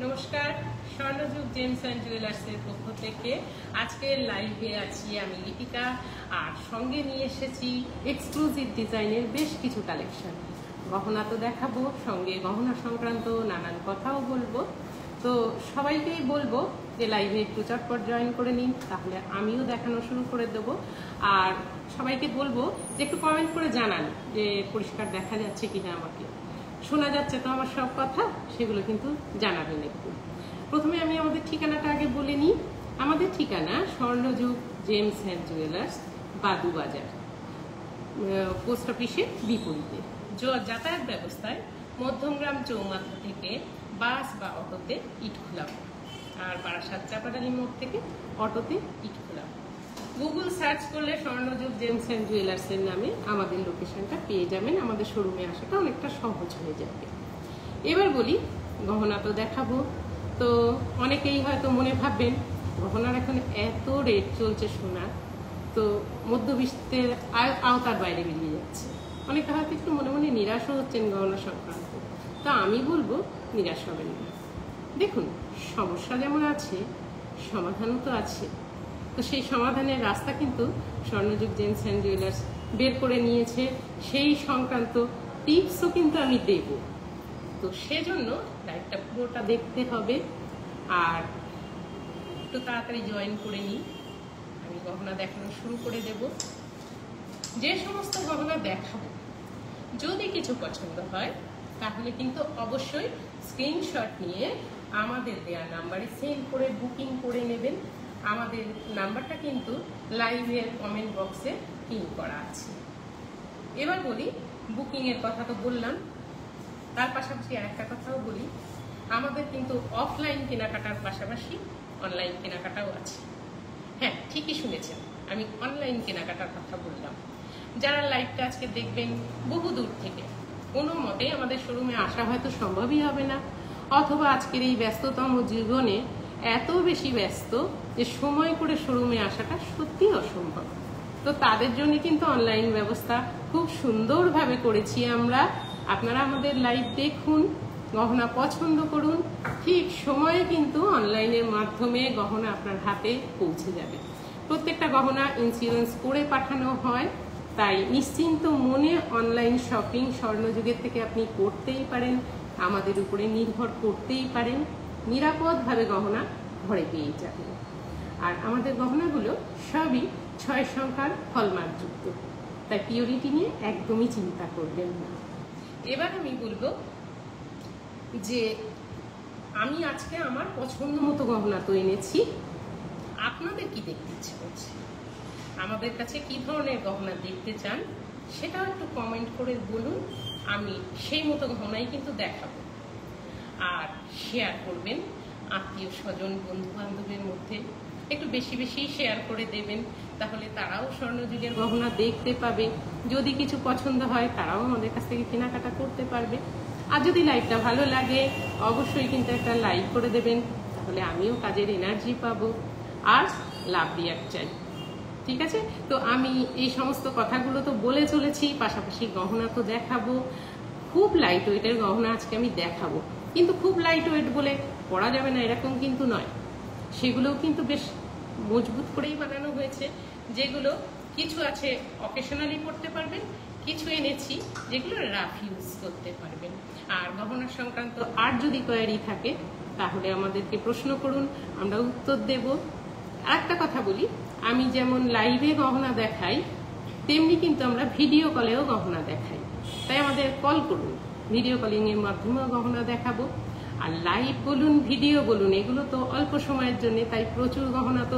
নমস্কার, স্বর্ণযুগ James and জুয়েলার্সের পক্ষ থেকে আজকের লাইভে আছি আমি লিপিকা, আর সঙ্গে নিয়ে এসেছি এক্সক্লুসিভ ডিজাইনের বেশ কিছু কালেকশন। গহনা তো দেখাবো, সঙ্গে গহনা সংক্রান্ত নানান কথাও বলবো। তো সবাইকেই বলবো যে লাইভে একটু চটপট জয়েন করে নিন, তাহলে আমিও দেখানো শুরু করে দেবো। আর সবাইকে বলবো যে একটু কমেন্ট করে জানান যে পরিষ্কার দেখা যাচ্ছে কিনা, আমাকে শোনা যাচ্ছে তো আমার সব কথা, সেগুলো কিন্তু জানাবেন একটু। প্রথমে আমি আমাদের ঠিকানাটা আগে বলে নিই। আমাদের ঠিকানা স্বর্ণযুগ জেমস অ্যান্ড জুয়েলার্স, বাদু বাজার, পোস্ট অফিসের বিপরীতে। যাতায়াত ব্যবস্থায় মধ্যমগ্রাম চৌমাথা থেকে বাস বা অটোতে ইটখোলা, আর বারাসাত চাপাডালি মোড় থেকে অটোতে ইটখোলা। গুগল সার্চ করলে স্বর্ণযুগ জেমস অ্যান্ড জুয়েলার্সের নামে আমাদের লোকেশনটা পেয়ে যাবেন। আমাদের শোরুমে আসাটা অনেকটা সহজ হয়ে যাবে। এবার বলি, গহনা তো দেখাবো। তো অনেকেই হয়তো মনে ভাববেন গহনার এখন এত রেট চলছে সোনার, তো মধ্যবিত্তের আওতার বাইরে বেরিয়ে যাচ্ছে। অনেকে হয়তো একটু মনে মনে নিরাশও হচ্ছেন গহনা সংক্রান্ত। তা আমি বলবো নিরাশ হবেন না। দেখুন, সমস্যা যেমন আছে, সমাধানও তো আছে। তো সেই সমাধানের রাস্তা কিন্তু স্বর্ণযুগ জেমস অ্যান্ড জুয়েলার্স বের করে নিয়েছে। সেই সংক্রান্ত টিপসও কিন্তু আমি দেব। তো সেজন্য লাইভটা পুরোটা দেখতে হবে, আর একটু তাড়াতাড়ি জয়েন করে নিই। আমি গহনা দেখানো শুরু করে দেব। যে সমস্ত গহনা দেখাবো, যদি কিছু পছন্দ হয় তাহলে কিন্তু অবশ্যই স্ক্রিনশট নিয়ে আমাদের দেওয়া নাম্বারে সেন্ড করে বুকিং করে নেবেন। আমাদের নাম্বারটা কিন্তু লাইভের কমেন্ট বক্সে পিন করা আছে। এবার বলি, বুকিংয়ের কথা তো বললাম, তার পাশাপাশি আরেকটা কথাও বলি, আমাদের কিন্তু অফলাইন কেনাকাটার পাশাপাশি অনলাইন কেনাকাটাও আছে। হ্যাঁ, ঠিকই শুনেছেন, আমি অনলাইন কেনাকাটার কথা বললাম। যারা লাইভটা আজকে দেখবেন বহু দূর থেকে, কোনো মতেই আমাদের শোরুমে আসা হয়তো সম্ভবই হবে না, অথবা আজকের এই ব্যস্ততম জীবনে এত বেশি ব্যস্ত যে সময় করে শোরুমে আসাটা সত্যি অসম্ভব। তো তাদের জন্য কিন্তু অনলাইন ব্যবস্থা খুব সুন্দরভাবে করেছি আমরা। আপনারা আমাদের লাইভ দেখুন, গহনা পছন্দ করুন, ঠিক সময়ে কিন্তু অনলাইনের মাধ্যমে গহনা আপনার হাতে পৌঁছে যাবে। প্রত্যেকটা গহনা ইন্স্যুরেন্স করে পাঠানো হয়, তাই নিশ্চিন্ত মনে অনলাইন শপিং স্বর্ণযুগের থেকে আপনি করতেই পারেন, আমাদের উপরে নির্ভর করতেই পারেন। নিরাপদভাবে গহনা ঘরে পেয়ে যাবেন। আর আমাদের গহনাগুলো সবই 6 সংখ্যার হলমার্কযুক্ত, তাই পিওরিটি নিয়ে একদমই চিন্তা করবেন না। এবার আমি বলবো যে আমি আজকে আমার পছন্দ মতো গহনা তো এনেছি। আপনাদের কি দেখতে ইচ্ছে করছে, আমাদের কাছে কি ধরনের গহনা দেখতে চান, সেটাও একটু কমেন্ট করে বলুন। আমি সেই মতো গহনাই কিন্তু দেখাবো। আর শেয়ার করবেন আত্মীয় স্বজন বন্ধু বান্ধবের মধ্যে, একটু বেশি বেশি শেয়ার করে দেবেন, তাহলে তারাও স্বর্ণযুগের গহনা দেখতে পাবে। যদি কিছু পছন্দ হয় তারাও আমাদের কাছ থেকে কেনাকাটা করতে পারবে। আর যদি লাইভটা ভালো লাগে অবশ্যই কিন্তু একটা লাইক করে দেবেন, তাহলে আমিও কাজের এনার্জি পাবো। আর লাভ রিয়াক্ট চাই, ঠিক আছে? তো আমি এই সমস্ত কথাগুলো তো বলে চলেছি, পাশাপাশি গহনা তো দেখাবো। খুব লাইট ওয়েটের গহনা আজকে আমি দেখাবো, কিন্তু খুব লাইট ওয়েট বলে পরা যাবে না এরকম কিন্তু নয়। সেগুলোও কিন্তু বেশ মজবুত করেই বানানো হয়েছে, যেগুলো কিছু আছে অকেশনালি পড়তে পারবেন, কিছু এনেছি যেগুলো রাফ ইউজ করতে পারবেন। আর গহনা সংক্রান্ত আর যদি কোয়ারি থাকে তাহলে আমাদেরকে প্রশ্ন করুন, আমরা উত্তর দেব। আর একটা কথা বলি, আমি যেমন লাইভে গহনা দেখাই, তেমনি কিন্তু আমরা ভিডিও কলেও গহনা দেখাই। তাই আমাদের কল করুন, ভিডিও কলিং এর মাধ্যমেও গহনা দেখাবো। আর লাইভ বলুন, ভিডিও বলুন, এগুলো তো অল্প সময়ের জন্য, তাই প্রচুর গহনা তো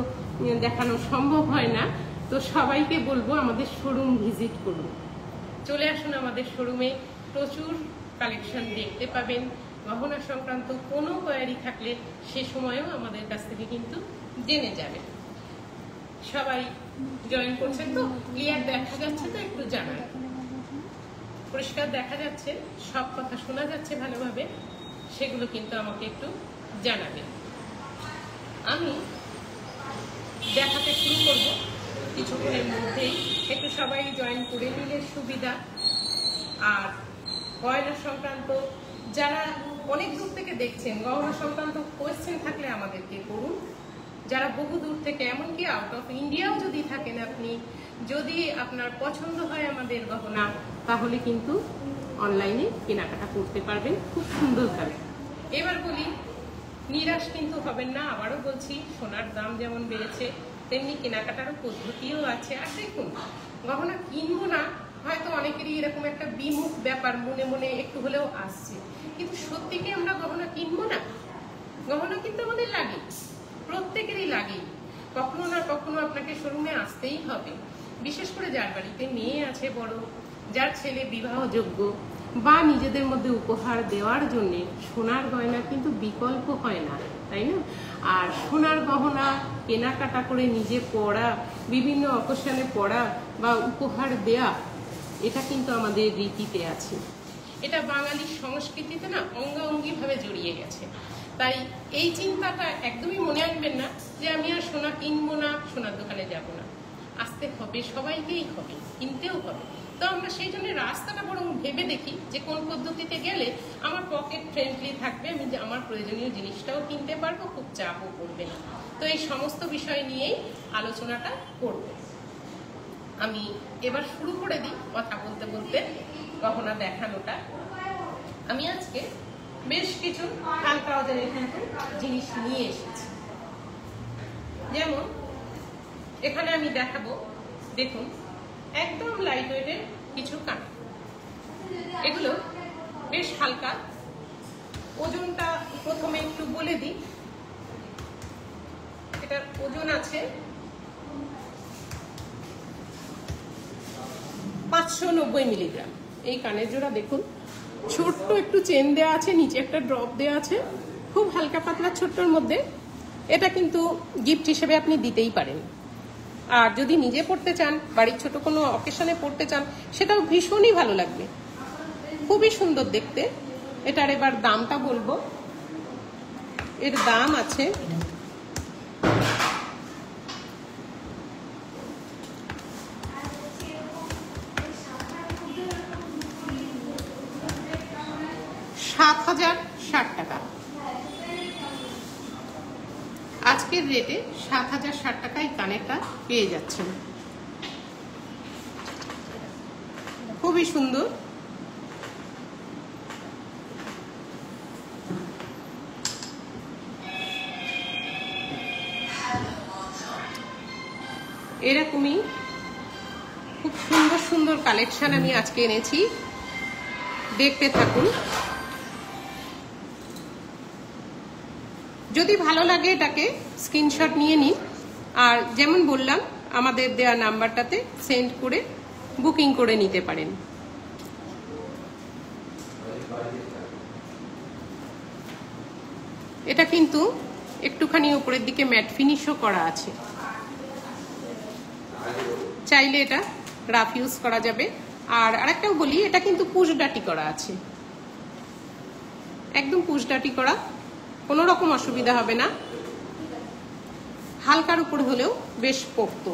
দেখানো সম্ভব হয় না। তো সবাইকে বলবো আমাদের শোরুম ভিজিট করুন, চলে আসুন আমাদের শোরুমে। প্রচুর কালেকশন দেখতে পাবেন। গহনা সংক্রান্ত কোনো কোয়ারি থাকলে সে সময়ও আমাদের কাছ থেকে কিন্তু জেনে যাবেন। সবাই জয়েন করছেন তো? ক্লিয়ার দেখা যাচ্ছে তো? একটু জানান। পরিষ্কার দেখা যাচ্ছে? সব কথা শোনা যাচ্ছে ভালোভাবে? সেগুলো কিন্তু আমাকে একটু জানাবেন। আমি দেখাতে শুরু করব কিছুক্ষণের মধ্যেই। একটু সবাই জয়েন করে নিলে সুবিধা। আর গয়না সংক্রান্ত যারা অনেক দূর থেকে দেখছেন, গহনা সংক্রান্ত কোয়েশ্চেন থাকলে আমাদেরকে করুন। যারা বহু দূর থেকে, এমনকি আউট অফ ইন্ডিয়াও যদি থাকেন আপনি, যদি আপনার পছন্দ হয় আমাদের গহনা, তাহলে কিন্তু অনলাইনে কেনাকাটা করতে পারবেন খুব সুন্দরভাবে। এবার বলি, নিরাশ কিন্তু হবেন না। আবারও বলছি, সোনার দাম যেমন বেড়েছে তেমনি কেনাকাটারও পদ্ধতিও আছে। আর দেখুন, গহনা কিনবো না, হয়তো অনেকেরই এরকম একটা বিমুখ ব্যাপার মনে মনে একটু হলেও আসছে, কিন্তু সত্যি কি আমরা গহনা কিনবো না? গহনা কিন্তু আমাদের লাগে, প্রত্যেকেরই লাগে। কখনো না কখনো আপনাকে শোরুমে আসতেই হবে। বিশেষ করে যার বাড়িতে মেয়ে আছে বড়, যার ছেলে বিবাহযোগ্য, বা নিজেদের মধ্যে উপহার দেওয়ার জন্য সোনার গয়না কিন্তু বিকল্প হয় না, তাই না? আর সোনার গহনা কেনাকাটা করে নিজে পরা, বিভিন্ন অকেশনে পরা বা উপহার দেয়া, এটা কিন্তু আমাদের রীতিতে আছে। এটা বাঙালির সংস্কৃতিতে না অঙ্গাঙ্গিভাবে জড়িয়ে গেছে। তাই এই চিন্তাটা একদমই মনে আনবেন না যে আমি আর সোনা কিনবো না, সোনার দোকানে যাব না। আসতে হবে, সবাইকেই হবে, কিনতেও হবে। তো আমরা সেই জন্য রাস্তাটা বরং ভেবে দেখি যে কোন পদ্ধতিতে গেলে আমার পকেট ফ্রেন্ডলি থাকবে, আমি আমার প্রয়োজনীয় জিনিসটাও কিনতে পারবো, খুব চাপও পড়বে না। তো এই সমস্ত বিষয় নিয়েই আলোচনাটা করব। আমি এবার শুরু করে দিই কথা বলতে বলতে গহনা দেখানোটা। আমি আজকে বেশ কিছু হালকা ওজনের কিন্তু জিনিস নিয়ে এসেছি। যেমন এখানে আমি দেখাবো, দেখুন, একদম লাইট ওয়েটের কিছু কান। এগুলো বেশ হালকা। ওজনটা প্রথমে একটু বলে দিই। এটার ওজন আছে 590 মিলিগ্রাম। এই কানের জোড়া দেখুন, ছোট্ট একটু চেন দেওয়া আছে, নিচে একটা ড্রপ দেওয়া আছে, খুব হালকা পাতলা ছোট্টর মধ্যে। এটা কিন্তু গিফট হিসেবে আপনি দিতেই পারেন। আর যদি নিজে পড়তে চান, বাড়ির ছোট কোনো অকেশনে পড়তে চান, সেটাও ভীষণই ভালো লাগবে, খুবই সুন্দর দেখতে। এটার এবার দামটা বলবো। এর দাম আছে 7,060 টাকা। আজকের রেটে 7,060 টাকায় কানেরটা পেয়ে যাচ্ছেন। খুবই সুন্দর। এরকমই খুব সুন্দর সুন্দর কালেকশন আমি আজকে এনেছি, দেখতে থাকুন। যদি ভালো লাগে এটাকে স্ক্রিনশট নিয়ে নিন, আর যেমন বললাম আমাদের দেওয়া নাম্বারটাতে সেন্ড করে বুকিং করে নিতে পারেন। এটা কিন্তু একটুখানি উপরের দিকে ম্যাট ফিনিশও করা আছে, চাইলে এটা রাফ ইউজ করা যাবে। আর আরেকটাও বলি, এটা কিন্তু পুশ ডাটি করা আছে, একদম পুশ ডাটি করা, কোনো রকম অসুবিধা হবে না। হালকার উপর হলেও বেশ পোক্ত।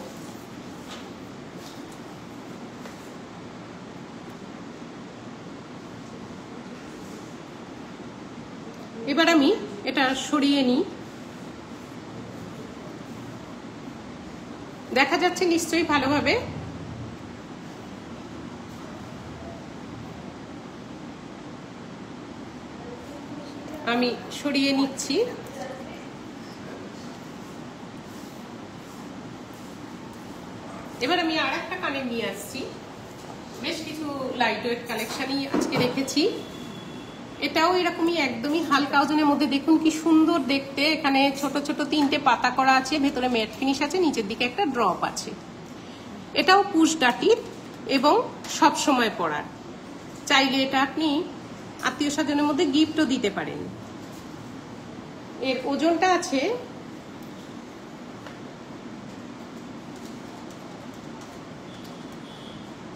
এবার আমি এটা সরিয়ে নিই। দেখা যাচ্ছে নিশ্চয়ই ভালোভাবে। আমি সরিয়ে নিচ্ছি। এবার আমি আর একটা কানের নিয়ে আসছি। বেশ কিছু লাইট ওয়েট কালেকশনই আজকে রেখেছি। এটাও এরকমই একদমই হালকা ওজনের মধ্যে। দেখুন কি সুন্দর দেখতে। এখানে ছোট ছোট 3টে পাতা করা আছে, ভেতরে ম্যাট ফিনিশ আছে, নিচের দিকে একটা ড্রপ আছে। এটাও পুশ ডাটির এবং সব সময় পরার। চাইলে এটা আপনি আত্মীয় স্বজনের মধ্যে গিফটও দিতে পারেন। এর ওজনটা আছে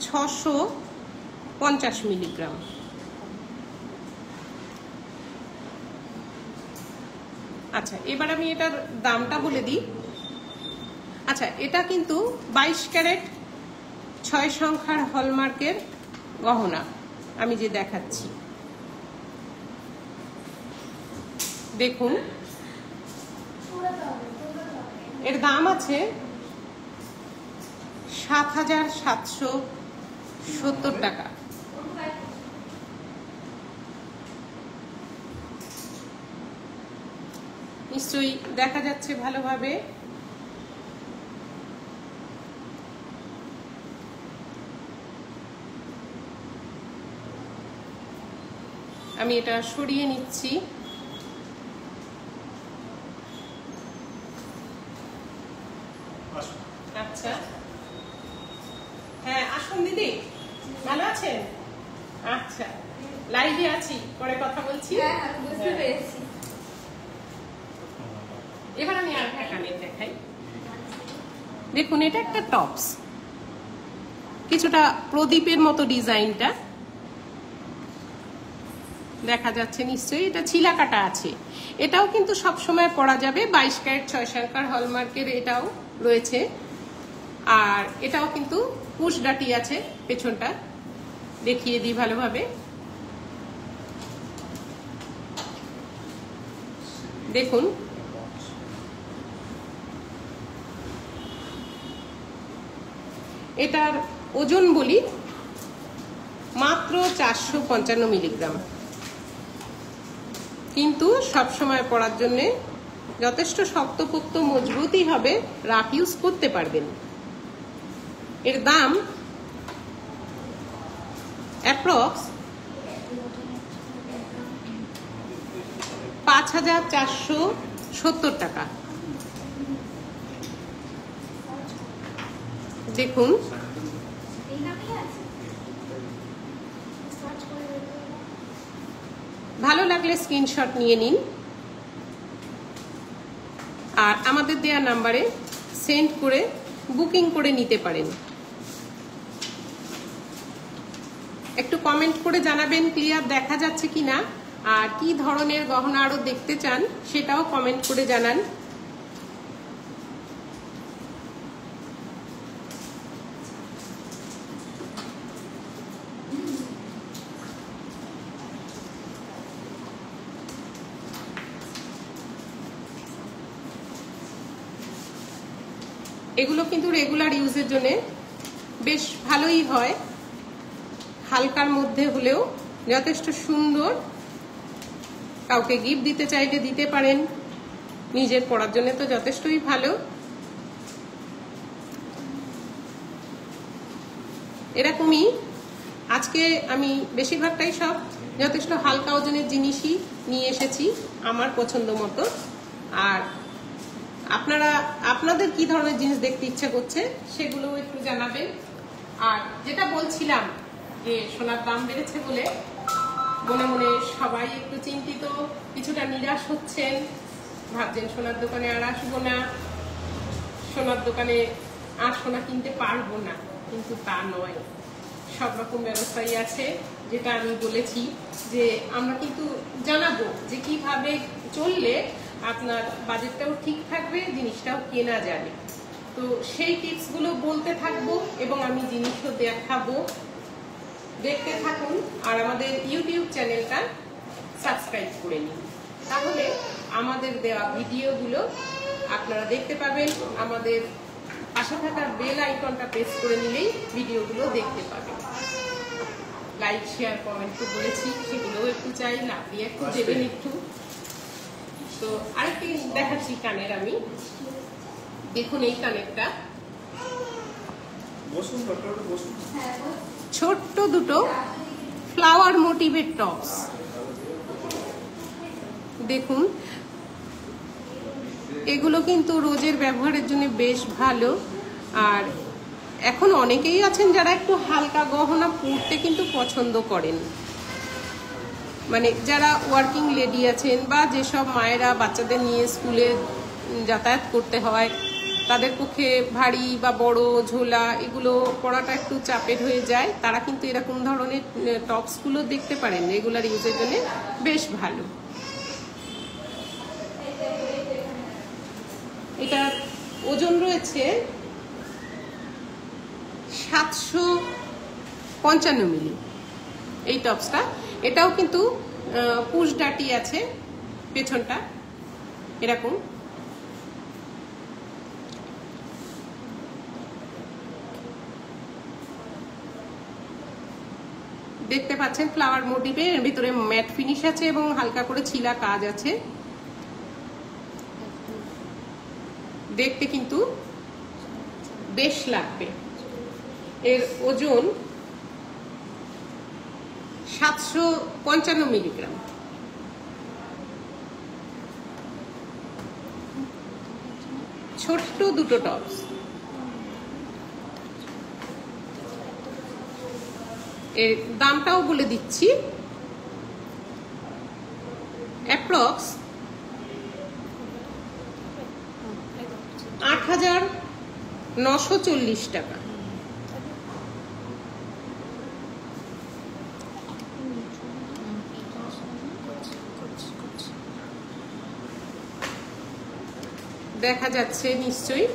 650 মিলিগ্রাম। আচ্ছা, এবার আমি এটার দামটা বলে দিই। আচ্ছা, এটা কিন্তু 22 ক্যারেট 6 সংখ্যার হলমার্কের গহনা আমি যে দেখাচ্ছি। দেখুন এর দাম আছে ৭,৭৭০ টাকা। নিশ্চয়ই দেখা যাচ্ছে ভালোভাবে। আমি এটা সরিয়ে নিচ্ছি। আচ্ছা, হ্যাঁ আসুন দিদি, ভালো আছেন? আচ্ছা, লাইভে আছি, পরে কথা বলছি। এবার আমি আর কানের দেখাই। দেখুন এটা একটা টপস, কিছুটা প্রদীপের মতো ডিজাইনটা দেখা যাচ্ছে নিশ্চয়ই। এটা ছিলা কাটা আছে। এটাও কিন্তু সব সময় পরা যাবে। 22 ক্যারেট 6 সার্কার হলমার্কের এটাও রয়েছে। আর এটাও কিন্তু পুশ ডাটি আছে, পেছনটা দেখিয়ে দিই ভালোভাবে। দেখুন এটার ওজন বলি মাত্র 455 মিলিগ্রাম, কিন্তু সব সময় পরার জন্য যথেষ্ট শক্তপোক্ত মজবুতই হবে, রাফ ইউজ করতে পারবেন। এর দাম অ্যাপ্রক্স ৫,৪৭০ টাকা। দেখুন ভালো লাগলে স্ক্রিনশট নিয়ে নিন আর আমাদের দেয়া নাম্বারে সেন্ড করে বুকিং করে নিতে পারেন। একটু কমেন্ট করে জানাবেন ক্লিয়ার দেখা যাচ্ছে কিনা, আর কি ধরনের গহনা আরো দেখতে চান সেটাও কমেন্ট করে জানান। এগুলো কিন্তু রেগুলার ইউজের জন্য বেশ ভালোই হয়, হালকার মধ্যে হলেও যথেষ্ট সুন্দর। কাউকে গিফট দিতে চাইলে দিতে পারেন, নিজের পরার জন্য তো যথেষ্টই ভালো। এরকমই আজকে আমি বেশিরভাগটাই সব যথেষ্ট হালকা ওজনের জিনিসই নিয়ে এসেছি আমার পছন্দ মতো। আর আপনারা আপনাদের কি ধরনের জিনিস দেখতে ইচ্ছা করছে সেগুলো একটু জানাবেন। আর যেটা বলছিলাম যে সোনার দাম বেড়েছে বলে মনে মনে সবাই একটু চিন্তিত, কিছুটা নিরাশ হচ্ছেন, ভাবছেন সোনার দোকানে আর আসবো না, সোনার দোকানে আর সোনা কিনতে পারবো না। কিন্তু তা নয়, সব রকম ব্যবস্থাই আছে। যেটা আমি বলেছি যে আমরা কিন্তু জানাবো যে কিভাবে চললে আপনার বাজেটটাও ঠিক থাকবে, জিনিসটাও কেনা যাবে। তো সেই টিপসগুলো বলতে থাকবো এবং আমি জিনিসও দেখাবো। দেখতে থাকুন আর আমাদের ইউটিউব চ্যানেলটা সাবস্ক্রাইব করে নিন, তাহলে আমাদের দেওয়া ভিডিওগুলো আপনারা দেখতে পাবেন। আমাদের পাশে থাকা বেল আইকনটা প্রেস করে নিলেই ভিডিওগুলো দেখতে পাবেন। লাইক শেয়ার কমেন্ট তো বলেছি, সেগুলোও একটু চাই, লাফিয়ে একটু দেবেন একটু। তো আরেকটি দেখাচ্ছি কানের আমি। দেখুন এই কানেরটা ছোট্ট দুটো ফ্লাওয়ার মোটিভের টপস। দেখুন এগুলো কিন্তু রোজের ব্যবহারের জন্য বেশ ভালো। আর এখন অনেকেই আছেন যারা একটু হালকা গহনা পরতে কিন্তু পছন্দ করেন, মানে যারা ওয়ার্কিং লেডি আছেন বা যেসব মায়েরা বাচ্চাদের নিয়ে স্কুলে যাতায়াত করতে হয়, তাদের পক্ষে ভারী বা বড় ঝোলা এগুলো পরাটা একটু চাপের হয়ে যায়, তারা কিন্তু এরকম ধরনের টপসগুলো দেখতে পারেন, রেগুলার ইউজের জন্য বেশ ভালো। এটার ওজন রয়েছে 755 মিলি এই টপসটা। এটাও কিন্তু পুশ ডাটি আছে, পেছনটা এরকম। দেখতে পাচ্ছেন ফ্লাওয়ার মোটিভে, এর ভিতরে ম্যাট ফিনিশ আছে এবং হালকা করে ছিলা কাজ আছে। দেখতে কিন্তু বেশ লাগবে। এর ওজন 755 মিলিগ্রাম। ছোট্ট দুটো টপস। এর দামটাও বলে দিচ্ছি, অ্যাপ্রক্স 8,940 টাকা। দেখা যাচ্ছে নিশ্চয়ই।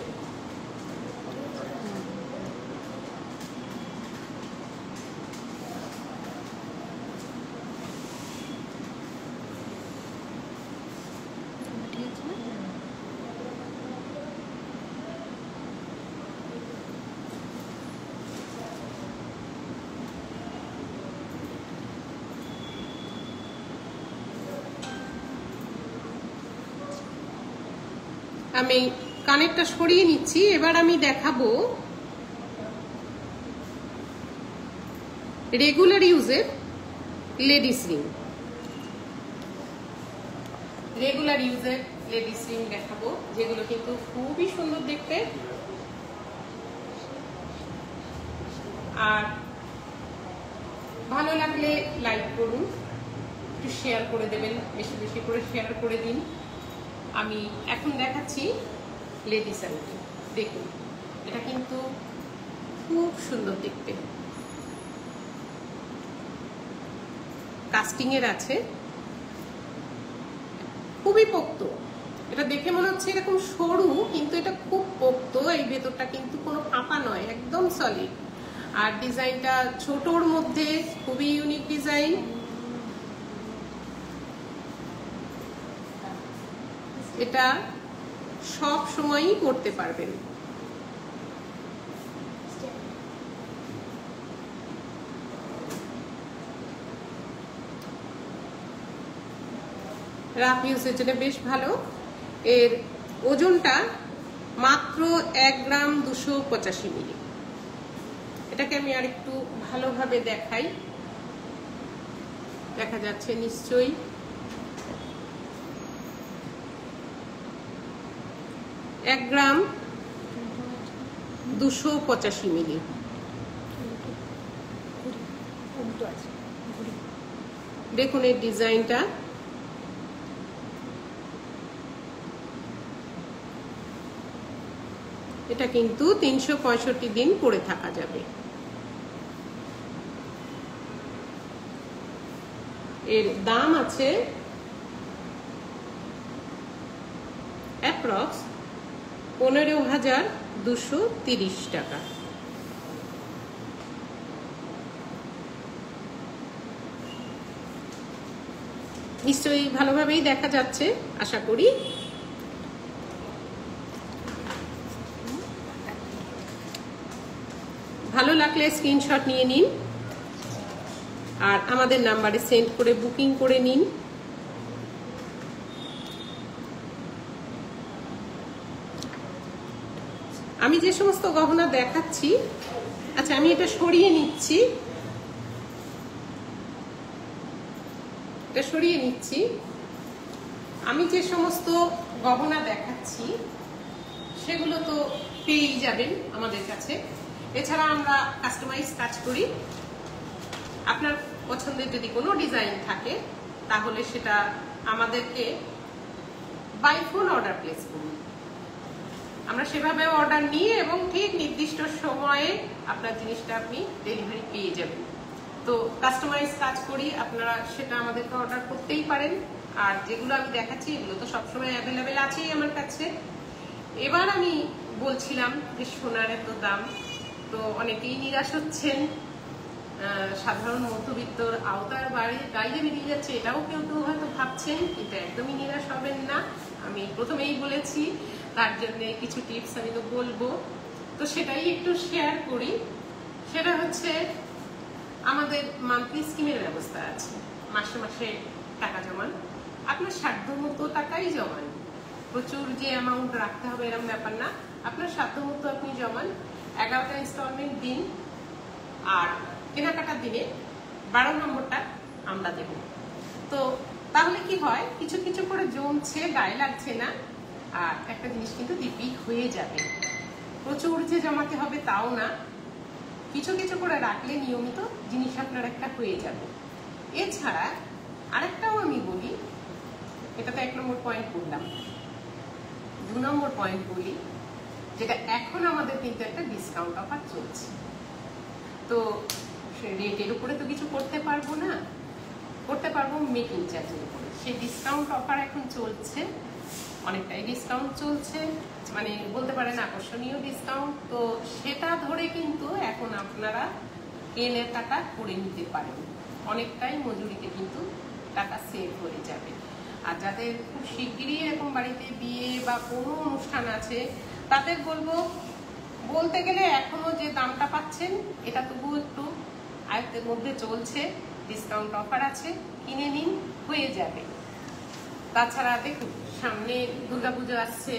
আমি কানেরটা সরিয়ে নিচ্ছি। এবার আমি দেখাবো রেগুলার ইউজের লেডিস রিং। রেগুলার ইউজের লেডিস রিং দেখাবো, যেগুলো কিন্তু খুবই সুন্দর দেখতে। আর ভালো লাগলে লাইক করুন, একটু শেয়ার করে দেবেন, বেশি বেশি করে শেয়ার করে দিন। আমি এখন দেখাচ্ছি লেডিস আংটি। দেখুন, এটা কিন্তু খুব সুন্দর দেখতে, কাস্টিং এর আছে, খুবই পোক্ত। এটা দেখে মনে হচ্ছে এরকম সরু, কিন্তু এটা খুব পোক্ত। এই ভেতরটা কিন্তু কোনো ফাঁপা নয়, একদম সলিড। আর ডিজাইনটা ছোটর মধ্যে খুবই ইউনিক ডিজাইন। এটা সব সময়ই পরতে পারবেন। রাফ ইউজের জন্য বেশ ভালো। এর ওজনটা মাত্র 1 গ্রাম 285 মিলি। এটাকে আমি আর একটু ভালোভাবে দেখাই, দেখা যাচ্ছে নিশ্চয়ই। 1 গ্রাম 285 মিলি। দেখুন এই ডিজাইনটা, এটা কিন্তু 365 দিন পরে থাকা যাবে। এর দাম আছে অ্যাপ্রক্স 15,230 টাকা। নিশ্চয়ই ভালোভাবেই দেখা যাচ্ছে আশা করি। ভালো লাগলে স্ক্রিনশট নিয়ে নিন আর আমাদের নাম্বারে সেন্ড করে বুকিং করে নিন। আমি যে সমস্ত গহনা দেখাচ্ছি, আচ্ছা আমি এটা সরিয়ে নিচ্ছি, আমি যে সমস্ত গহনা দেখাচ্ছি সেগুলো তো পেয়েই যাবেন আমাদের কাছে। এছাড়া আমরা কাস্টমাইজ কাজ করি। আপনার পছন্দের যদি কোনো ডিজাইন থাকে তাহলে সেটা আমাদেরকে বাই ফোন অর্ডার প্লেস করুন। আমরা সেভাবে অর্ডার নিয়ে এবং ঠিক নির্দিষ্ট সময়ে আপনার জিনিসটা আপনি ডেলিভারি পেয়ে যাবেন। তো কাস্টমাইজ কাজ করি, আপনারা সেটা আমাদেরকে অর্ডার করতেই পারেন। আর যেগুলো আমি দেখাচ্ছি এগুলো তো সবসময় অ্যাভেলেবেল আছেই আমার কাছে। এবার আমি বলছিলাম যে সোনার এত দাম, তো অনেকেই নিরাশ হচ্ছেন। সাধারণ মধ্যবিত্তর আওতার বাইরে বেরিয়ে যাচ্ছে, এটাও কেউ কেউ হয়তো ভাবছেন, কিন্তু একদমই নিরাশ হবেন না। আমি প্রথমেই বলেছি, তার জন্য কিছু টিপস আমি তো বলবো, তো সেটাই একটু শেয়ার করি। সেটা হচ্ছে আমাদের মান্থলি স্কিমের ব্যবস্থা আছে। মাসে মাসে টাকা জমান, আপনার সাধ্য মতো টাকাই জমান, প্রচুর যে অ্যামাউন্ট রাখতে হবে এরকম ব্যাপার না, আপনার সাধ্য মতো আপনি জমান। 11টা ইনস্টলমেন্ট দিন, আর কেনাকাটার দিনে 12 নম্বরটা আমরা দেব। তো তাহলে কি হয়, কিছু কিছু করে জমছে, গায়ে লাগছে না, আর একটা জিনিস কিন্তু দিব্যি হয়ে যাবে। প্রচুর যে জমাতে হবে তাও না, কিছু কিছু করে রাখলে নিয়মিত জিনিস আপনার একটা হয়ে যাবে। এছাড়া আরেকটাও আমি বলি, এটা তো 1 নম্বর পয়েন্ট বললাম, 2 নম্বর পয়েন্ট বলি, যেটা এখন আমাদের কিন্তু একটা ডিসকাউন্ট অফার চলছে। তো রেটের উপরে তো কিছু করতে পারবো না, করতে পারবো মেকিং চার্জের উপরে। সেই ডিসকাউন্ট অফার এখন চলছে, অনেকটাই ডিসকাউন্ট চলছে, মানে বলতে পারেন আকর্ষণীয় ডিসকাউন্ট। তো সেটা ধরে কিন্তু এখন আপনারা কেনের টাকা করে নিতে পারেন, অনেকটাই মজুরিতে কিন্তু টাকা সেভ হয়ে যাবে। আর যাদের খুব শিগগিরই এরকম বাড়িতে বিয়ে বা কোনো অনুষ্ঠান আছে, তাদের বলবো, বলতে গেলে এখনো যে দামটা পাচ্ছেন এটা তবুও একটু আয়ত্তের মধ্যে চলছে, ডিসকাউন্ট অফার আছে, কিনে নিন, হয়ে যাবে। তাছাড়া দেখুন, সামনে দুর্গাপুজো আসছে,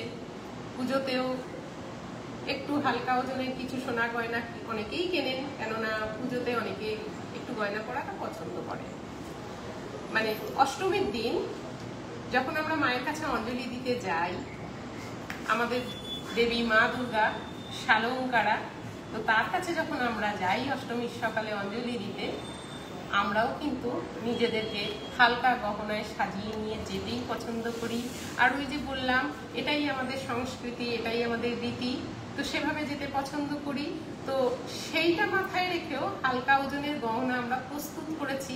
পুজোতেও একটু হালকা ওজনের কিছু সোনা গয়না অনেকেই কেনেন, কেননা পুজোতে অনেকে একটু গয়না পরাটা পছন্দ করে। মানে অষ্টমীর দিন যখন আমরা মায়ের কাছে অঞ্জলি দিতে যাই, আমাদের দেবী মা দুর্গা শালঙ্কারা, তো তার কাছে যখন আমরা যাই অষ্টমীর সকালে অঞ্জলি দিতে, আমরাও কিন্তু নিজেদেরকে হালকা গহনায় সাজিয়ে নিয়ে যেতেই পছন্দ করি। আর ওই যে বললাম, এটাই আমাদের সংস্কৃতি, এটাই আমাদের রীতি, তো সেভাবে যেতে পছন্দ করি। তো সেইটা মাথায় রেখেও হালকা ওজনের গহনা আমরা প্রস্তুত করেছি,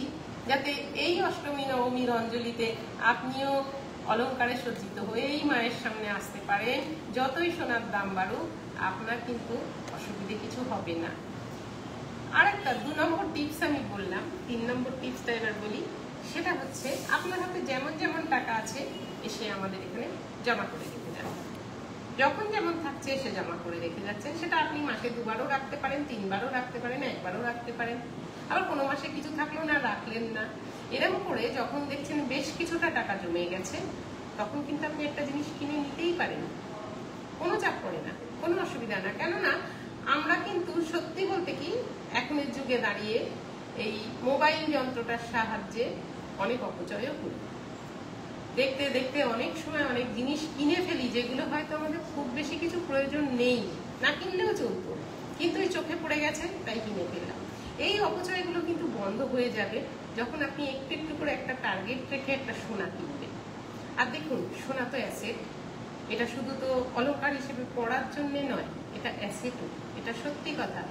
যাতে এই অষ্টমী নবমীর অঞ্জলিতে আপনিও অলংকারে সজ্জিত হয়েই মায়ের সামনে আসতে পারেন। যতই সোনার দাম বাড়ুক, আপনার কিন্তু অসুবিধে কিছু হবে না। আর একটা 2 নম্বর টিপস আমি বললাম, 3 নম্বর টিপসটা এবার বলি। সেটা হচ্ছে, আপনার হাতে যেমন যেমন টাকা আছে এসে আমাদের এখানে জমা করে রেখে যান। যখন যেমন থাকছে এসে জমা করে রেখে যাচ্ছেন, সেটা আপনি মাসে 2 বারও রাখতে পারেন, 3 বারও রাখতে পারেন, 1 বারও রাখতে পারেন, আবার কোনো মাসে কিছু থাকলো না, রাখলেন না। এরকম করে যখন দেখছেন বেশ কিছুটা টাকা জমে গেছে, তখন কিন্তু আপনি একটা জিনিস কিনে নিতেই পারেন, কোনো চাপ পড়ে না, কোনো অসুবিধা না। কেননা আমরা কিন্তু সত্যি বলতে কি, এখনের যুগে দাঁড়িয়ে এই মোবাইল যন্ত্রটার সাহায্যে অনেক অপচয়ও করি। দেখতে দেখতে অনেক সময় অনেক জিনিস কিনে ফেলি, যেগুলো হয়তো আমাদের খুব বেশি কিছু প্রয়োজন নেই, না কিনলেও চলতো, কিন্তু এই চোখে পড়ে গেছে তাই কিনে ফেললাম। এই অপচয়গুলো কিন্তু বন্ধ হয়ে যাবে যখন আপনি একটু একটু করে একটা টার্গেট রেখে একটা সোনা কিনবেন। আর দেখুন, সোনা তো অ্যাসেট, এটা শুধু তো অলংকার হিসেবে পড়ার জন্য নয়, এটা অ্যাসেটও, এটা সত্যি কথা।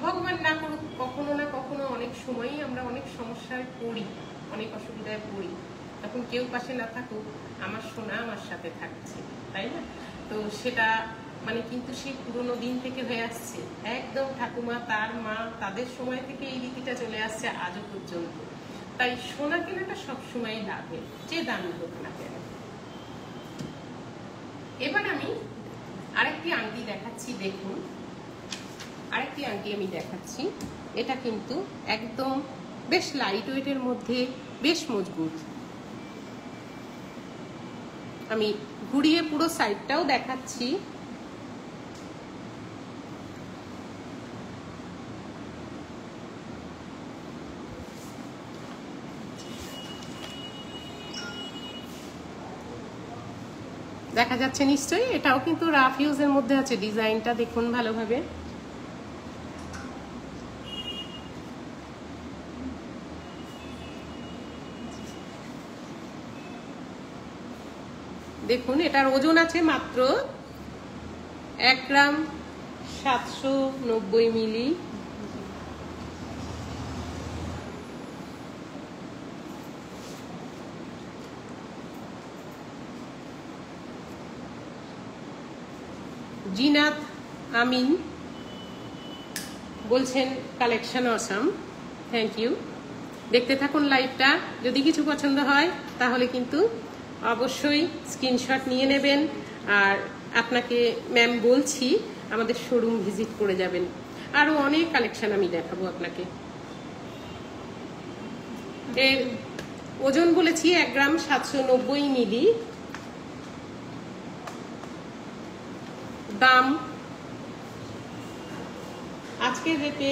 ভগবান না করুক, কখনো না কখনো অনেক সময়ই আমরা অনেক সমস্যায় পড়ি, অনেক অসুবিধায় পড়ি, তখন কেউ পাশে না থাকুক, আমার সোনা আমার সাথে থাকছে, তাই না? তো সেটা মানে কিন্তু সেই পুরোনো দিন থেকে হয়ে আসছে, একদম ঠাকুমা তার মা তাদের সময় থেকে এই রীতিটা চলে আসছে আজও পর্যন্ত। তাই সোনা কেনাটা সবসময় লাভের, যে দামি হোক না কেন। এবার আমি আরেকটি আংটি দেখাচ্ছি, দেখুন আরেকটি আংটি আমি দেখাচ্ছি। এটা কিন্তু একদম বেশ লাইট ওয়েটের মধ্যে, বেশ মজবুত। আমি ঘুরিয়ে পুরো সাইডটাও দেখাচ্ছি। দেখা যাচ্ছে নিশ্চয়ই, এটাও কিন্তু রাফ ইউজের মধ্যে আছে। ডিজাইনটা দেখুন ভালোভাবে, দেখুন এটার ওজন আছে মাত্র 1 গ্রাম 790 মিলি। জিনাত আমিন বলছেন কালেকশন অসাম। Thank you. দেখতে থাকুন লাইভটা। যদি কিছু পছন্দ হয় তাহলে কিন্তু অবশ্যই স্ক্রিনশট নিয়ে নেবেন, আর আপনাকে ম্যাম বলছি আমাদের শোরুম ভিজিট করে যাবেন। আরো অনেক কালেকশন আমি দেখাবো আপনাকে। এর ওজন বলেছি 1 গ্রাম 790 মিলি। দাম আজকের রেটে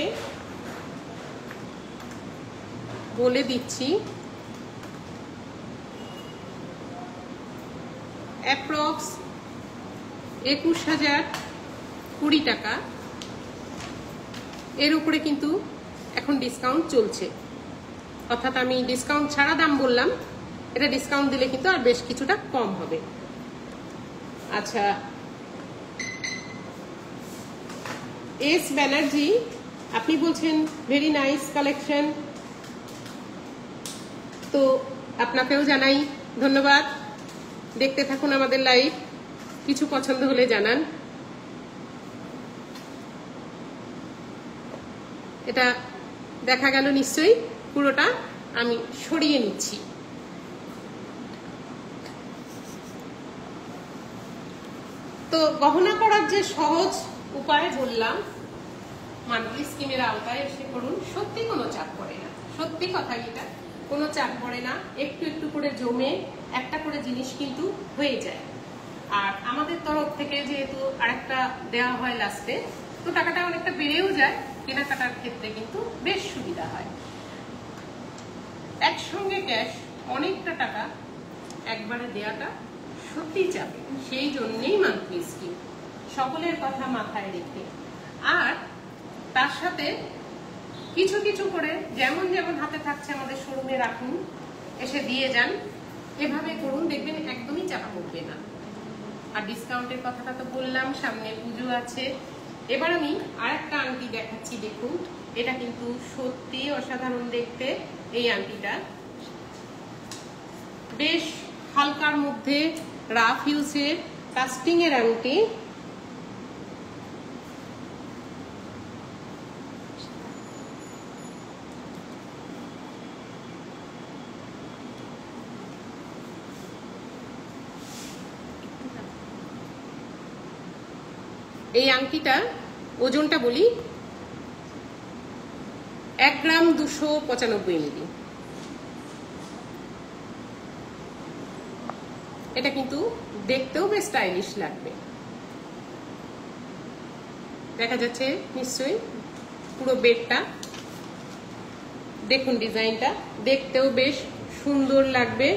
বলে দিচ্ছি, অ্যাপ্রক্স 21,020 টাকা। এর উপরে কিন্তু এখন ডিসকাউন্ট চলছে, অর্থাৎ আমি ডিসকাউন্ট ছাড়া দাম বললাম, এটা ডিসকাউন্ট দিলে কিন্তু আর বেশ কিছুটা কম হবে। আচ্ছা, এস ব্যানার্জি আপনি বলছেন ভেরি নাইস কালেকশন, তো আপনাকেও জানাই ধন্যবাদ। দেখতে থাকুন আমাদের লাইভ, কিছু পছন্দ হলে জানান। এটা দেখা গেল নিশ্চয়ই, পুরোটা আমি সরিয়ে নিচ্ছি। তো গহনা করার যে সহজ উপায় বললাম, মান্থলি স্কিমের আওতায় এসে করুন, সত্যি কোনো চাপ পড়ে না, সত্যি কথা এটা, কোনো চাপ পড়ে না। একটু একটু করে জমে একটা করে জিনিস কিন্তু হয়ে যায়। আর আমাদের তরফ থেকে যেহেতু আরেকটা দেওয়া হয় লাস্টে, তো টাকাটা অনেকটা বেড়েও যায়, কেনাকাটার ক্ষেত্রে কিন্তু বেশ সুবিধা হয়। একসঙ্গে ক্যাশ অনেকটা টাকা একবারে দেওয়াটা সত্যিই চাপে, সেই জন্যেই মান্থলি স্কিম, সকলের কথা মাথায় রেখে। আর তার সাথে কিছু কিছু করে যেমন যেমন হাতে থাকছে আমাদের শোরুমে রাখুন, এসে দিয়ে যান, এভাবে করুন, দেখবেন একদমই চাপা পড়বে না। আর ডিসকাউন্টের কথাটা তো বললাম, সামনে পুজো আছে। এবার আমি আরেকটা আংটি দেখাচ্ছি, দেখুন, এটা কিন্তু সত্যি অসাধারণ দেখতে। এই আংটিটা বেশ হালকার মধ্যে রাফ ইউজের কাস্টিং এর আংটি। এই আংটিটা ওজনটা বলি, 1 গ্রাম 295 মিলি। এটা কিন্তু দেখতেও বেশ স্টাইলিশ লাগবে, দেখা যাচ্ছে নিশ্চয়ই পুরো বেডটা। দেখুন ডিজাইনটা, দেখতেও বেশ সুন্দর লাগবে।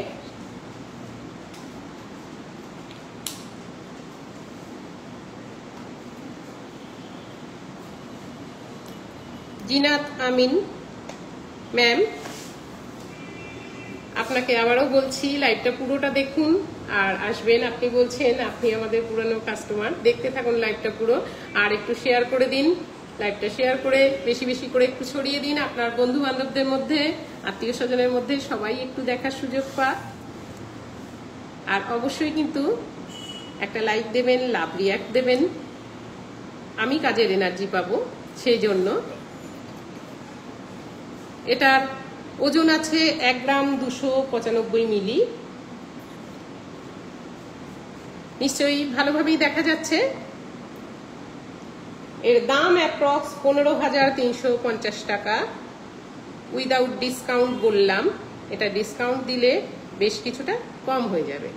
জিনাত আমিন ম্যাম, আপনাকে আবারও বলছি লাইভটা পুরোটা দেখুন আর আসবেন। আপনি বলছেন আপনি আমাদের পুরনো কাস্টমার, দেখতে থাকুন লাইভটা পুরো, আর একটু শেয়ার করে দিন। লাইভটা শেয়ার করে বেশি বেশি করে একটু ছড়িয়ে দিন, আপনার বন্ধু বান্ধবদের মধ্যে, আত্মীয় স্বজনের মধ্যে সবাই একটু দেখার সুযোগ পাক। আর অবশ্যই কিন্তু একটা লাইক দেবেন, লাভ রিয়াক্ট দেবেন, আমি কাজের এনার্জি পাবো সেই জন্য। এটার ওজন আছে 1 গ্রাম 295 মিলি। নিশ্চয়ই ভালোভাবেই দেখা যাচ্ছে। এর দাম অ্যাপ্রক্স 15,350 টাকা উইদাউট ডিসকাউন্ট বললাম, এটা ডিসকাউন্ট দিলে বেশ কিছুটা কম হয়ে যাবে।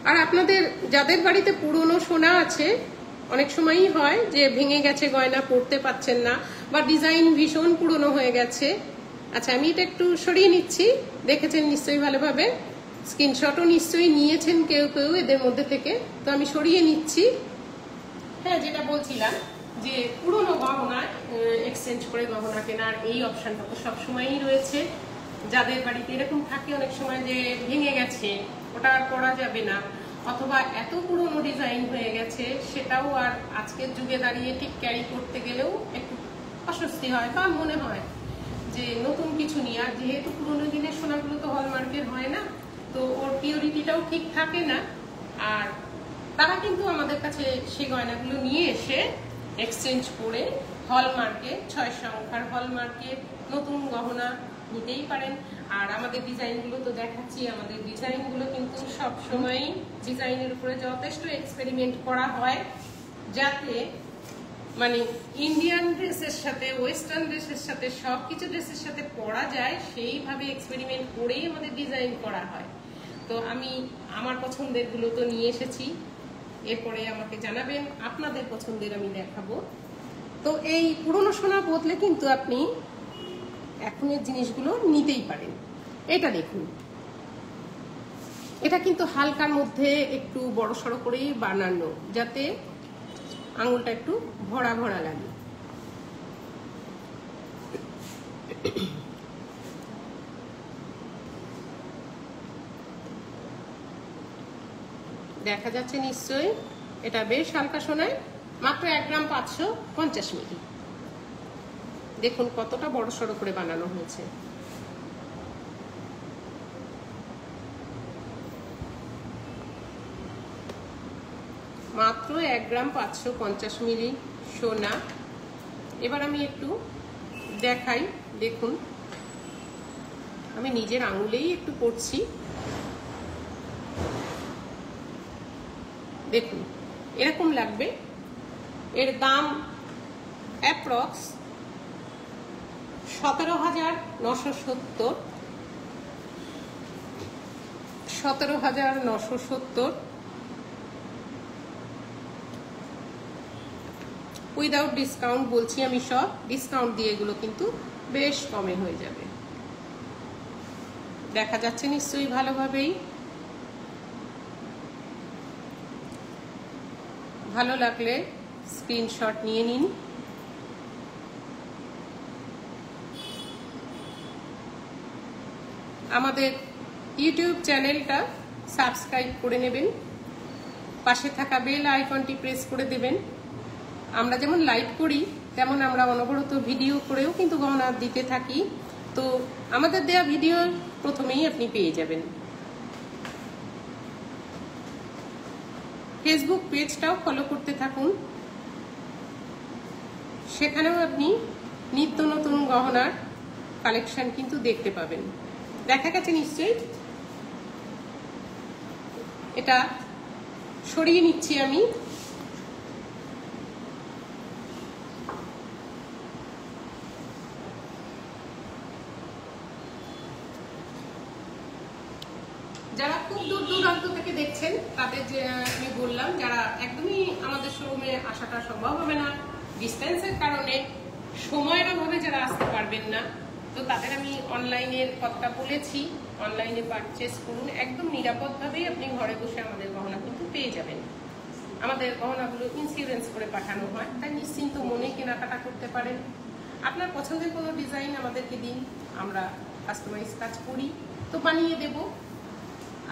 আর আপনাদের যাদের বাড়িতে পুরনো সোনা আছে, অনেক সময়ই হয় যে ভেঙে গেছে গয়না, পড়তে পাচ্ছেন না, বা ডিজাইন ভীষণ পুরনো হয়ে গেছে। আচ্ছা, আমি এটা একটু সরিয়ে নিচ্ছি, দেখেছেন নিশ্চয়ই ভালোভাবে, স্ক্রিনশটও নিশ্চয়ই নিয়েছেন কেউ কেউ এদের মধ্যে থেকে, তো আমি সরিয়ে নিচ্ছি। হ্যাঁ, যেটা বলছিলাম যে পুরনো গহনা এক্সচেঞ্জ করে গহনা কেনার এই অপশনটা তো সবসময়ই রয়েছে। যাদের বাড়িতে এরকম থাকে অনেক সময় যে ভেঙে গেছে, ওটা আর করা যাবে না, অথবা এত পুরনো ডিজাইন হয়ে গেছে, সেটাও আর আজকের যুগে দাঁড়িয়ে ঠিক ক্যারি করতে গেলেও একটু অস্বস্তি হয়, বা মনে হয় যে নতুন কিছু নিয়ে। আর যেহেতু পুরনো দিনের সোনাগুলো তো হলমার্কের হয় না, তো ওর পিওরিটিটাও ঠিক থাকে না। আর তারা কিন্তু আমাদের কাছে সেই গয়নাগুলো নিয়ে এসে এক্সচেঞ্জ করে হলমার্কে 6 সংখ্যার হলমার্কে নতুন গহনা নিতেই পারেন। আর আমাদের ডিজাইনগুলো তো দেখাচ্ছি, আমাদের ডিজাইনগুলো কিন্তু সবসময়ই ডিজাইনের উপরে যথেষ্ট এক্সপেরিমেন্ট করা হয়, যাতে মানে ইন্ডিয়ান ড্রেসের সাথে ওয়েস্টার্ন ড্রেসের সাথে সবকিছু ড্রেসের সাথে পরা যায়, সেইভাবে এক্সপেরিমেন্ট করেই আমাদের ডিজাইন করা হয়। তো আমি আমার পছন্দের গুলো তো নিয়ে এসেছি, এরপরে আমাকে জানাবেন আপনাদের পছন্দের আমি দেখাবো। তো এই পুরনো সোনা বদলে কিন্তু আপনি এখনের জিনিসগুলো নিতেই পারেন। এটা দেখুন, এটা কিন্তু হালকার মধ্যে একটু বড় সড়ো করেই বানানো, যাতে আঙুলটা একটু ভরা ভরা লাগে। দেখা যাচ্ছে নিশ্চয়ই, এটা বেশ হালকা সোনায়, মাত্র 1 গ্রাম 550 মিলি। দেখুন কতটা বড় সড়ো করে বানানো হয়েছে। মাত্র 1 গ্রাম 550 মিলি সোনা। এবার আমি একটু দেখাই, দেখুন আমি নিজের আঙুলেই একটু পরছি। দেখুন এরকম লাগবে। এর দাম অ্যাপ্রক্স 17,970। 17,970 উইদাউট ডিসকাউন্ট বলছি আমি, সব ডিসকাউন্ট দিয়ে এগুলো কিন্তু বেশ কমে হয়ে যাবে। দেখা যাচ্ছে নিশ্চয়ই ভালোভাবেই। ভালো লাগলে স্ক্রিনশট নিয়ে নিন। আমাদের ইউটিউব চ্যানেলটা সাবস্ক্রাইব করে নেবেন, পাশে থাকা বেল আইকনটি প্রেস করে দেবেন। আমরা যেমন লাইভ করি তেমন আমরা অনবরত ভিডিও করেও কিন্তু গহনা দিতে থাকি, তো আমাদের দেয়া ভিডিও প্রথমেই আপনি পেয়ে যাবেন। ফেসবুক পেজটাও ফলো করতে থাকুন, সেখানেও আপনি নিত্য নতুন গহনার কালেকশন কিন্তু দেখতে পাবেন। দেখা গেছে নিশ্চয়ই। এটা সরিয়ে নিচ্ছি আমি। যারা খুব দূর দূরান্ত থেকে দেখছেন তাদের যে আমি বললাম, যারা একদমই আমাদের শোরুমে আসাটা সম্ভব হবে না ডিস্টেন্সের কারণে, সময়ের অভাবে যারা আসতে পারবেন না, তো তাদের আমি অনলাইনের কথা বলেছি, অনলাইনে পারচেস করুন। একদম নিরাপদভাবেই আপনি ঘরে বসে আমাদের গহনা কিন্তু পেয়ে যাবেন। আমাদের গহনাগুলো ইন্স্যুরেন্স করে পাঠানো হয়, তাই নিশ্চিন্ত মনে কেনাকাটা করতে পারেন। আপনার পছন্দের কোনো ডিজাইন আমাদেরকে দিন, আমরা কাস্টমাইজ কাজ করি, তো বানিয়ে দেব।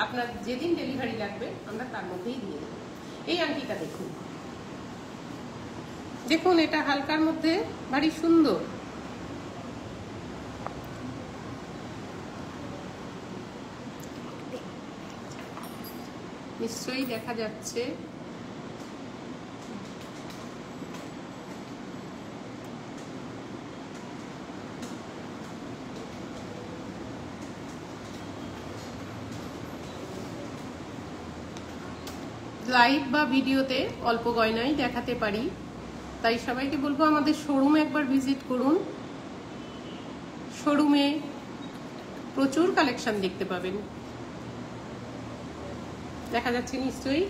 আপনার যেদিন ডেলিভারি লাগবে আমরা তার মধ্যেই দিয়ে দেবো। এই আংটিটা দেখুন, দেখুন এটা হালকার মধ্যে ভারী সুন্দর। নিশ্চয়ই দেখা যাচ্ছে। লাইভ বা ভিডিওতে অল্প গয়নাই দেখাতে পারি, তাই সবাইকে বলবো আমাদের শোরুমে একবার ভিজিট করুন। শোরুমে প্রচুর কালেকশন দেখতে পাবেন। দেখা যাচ্ছে নিশ্চয়ই।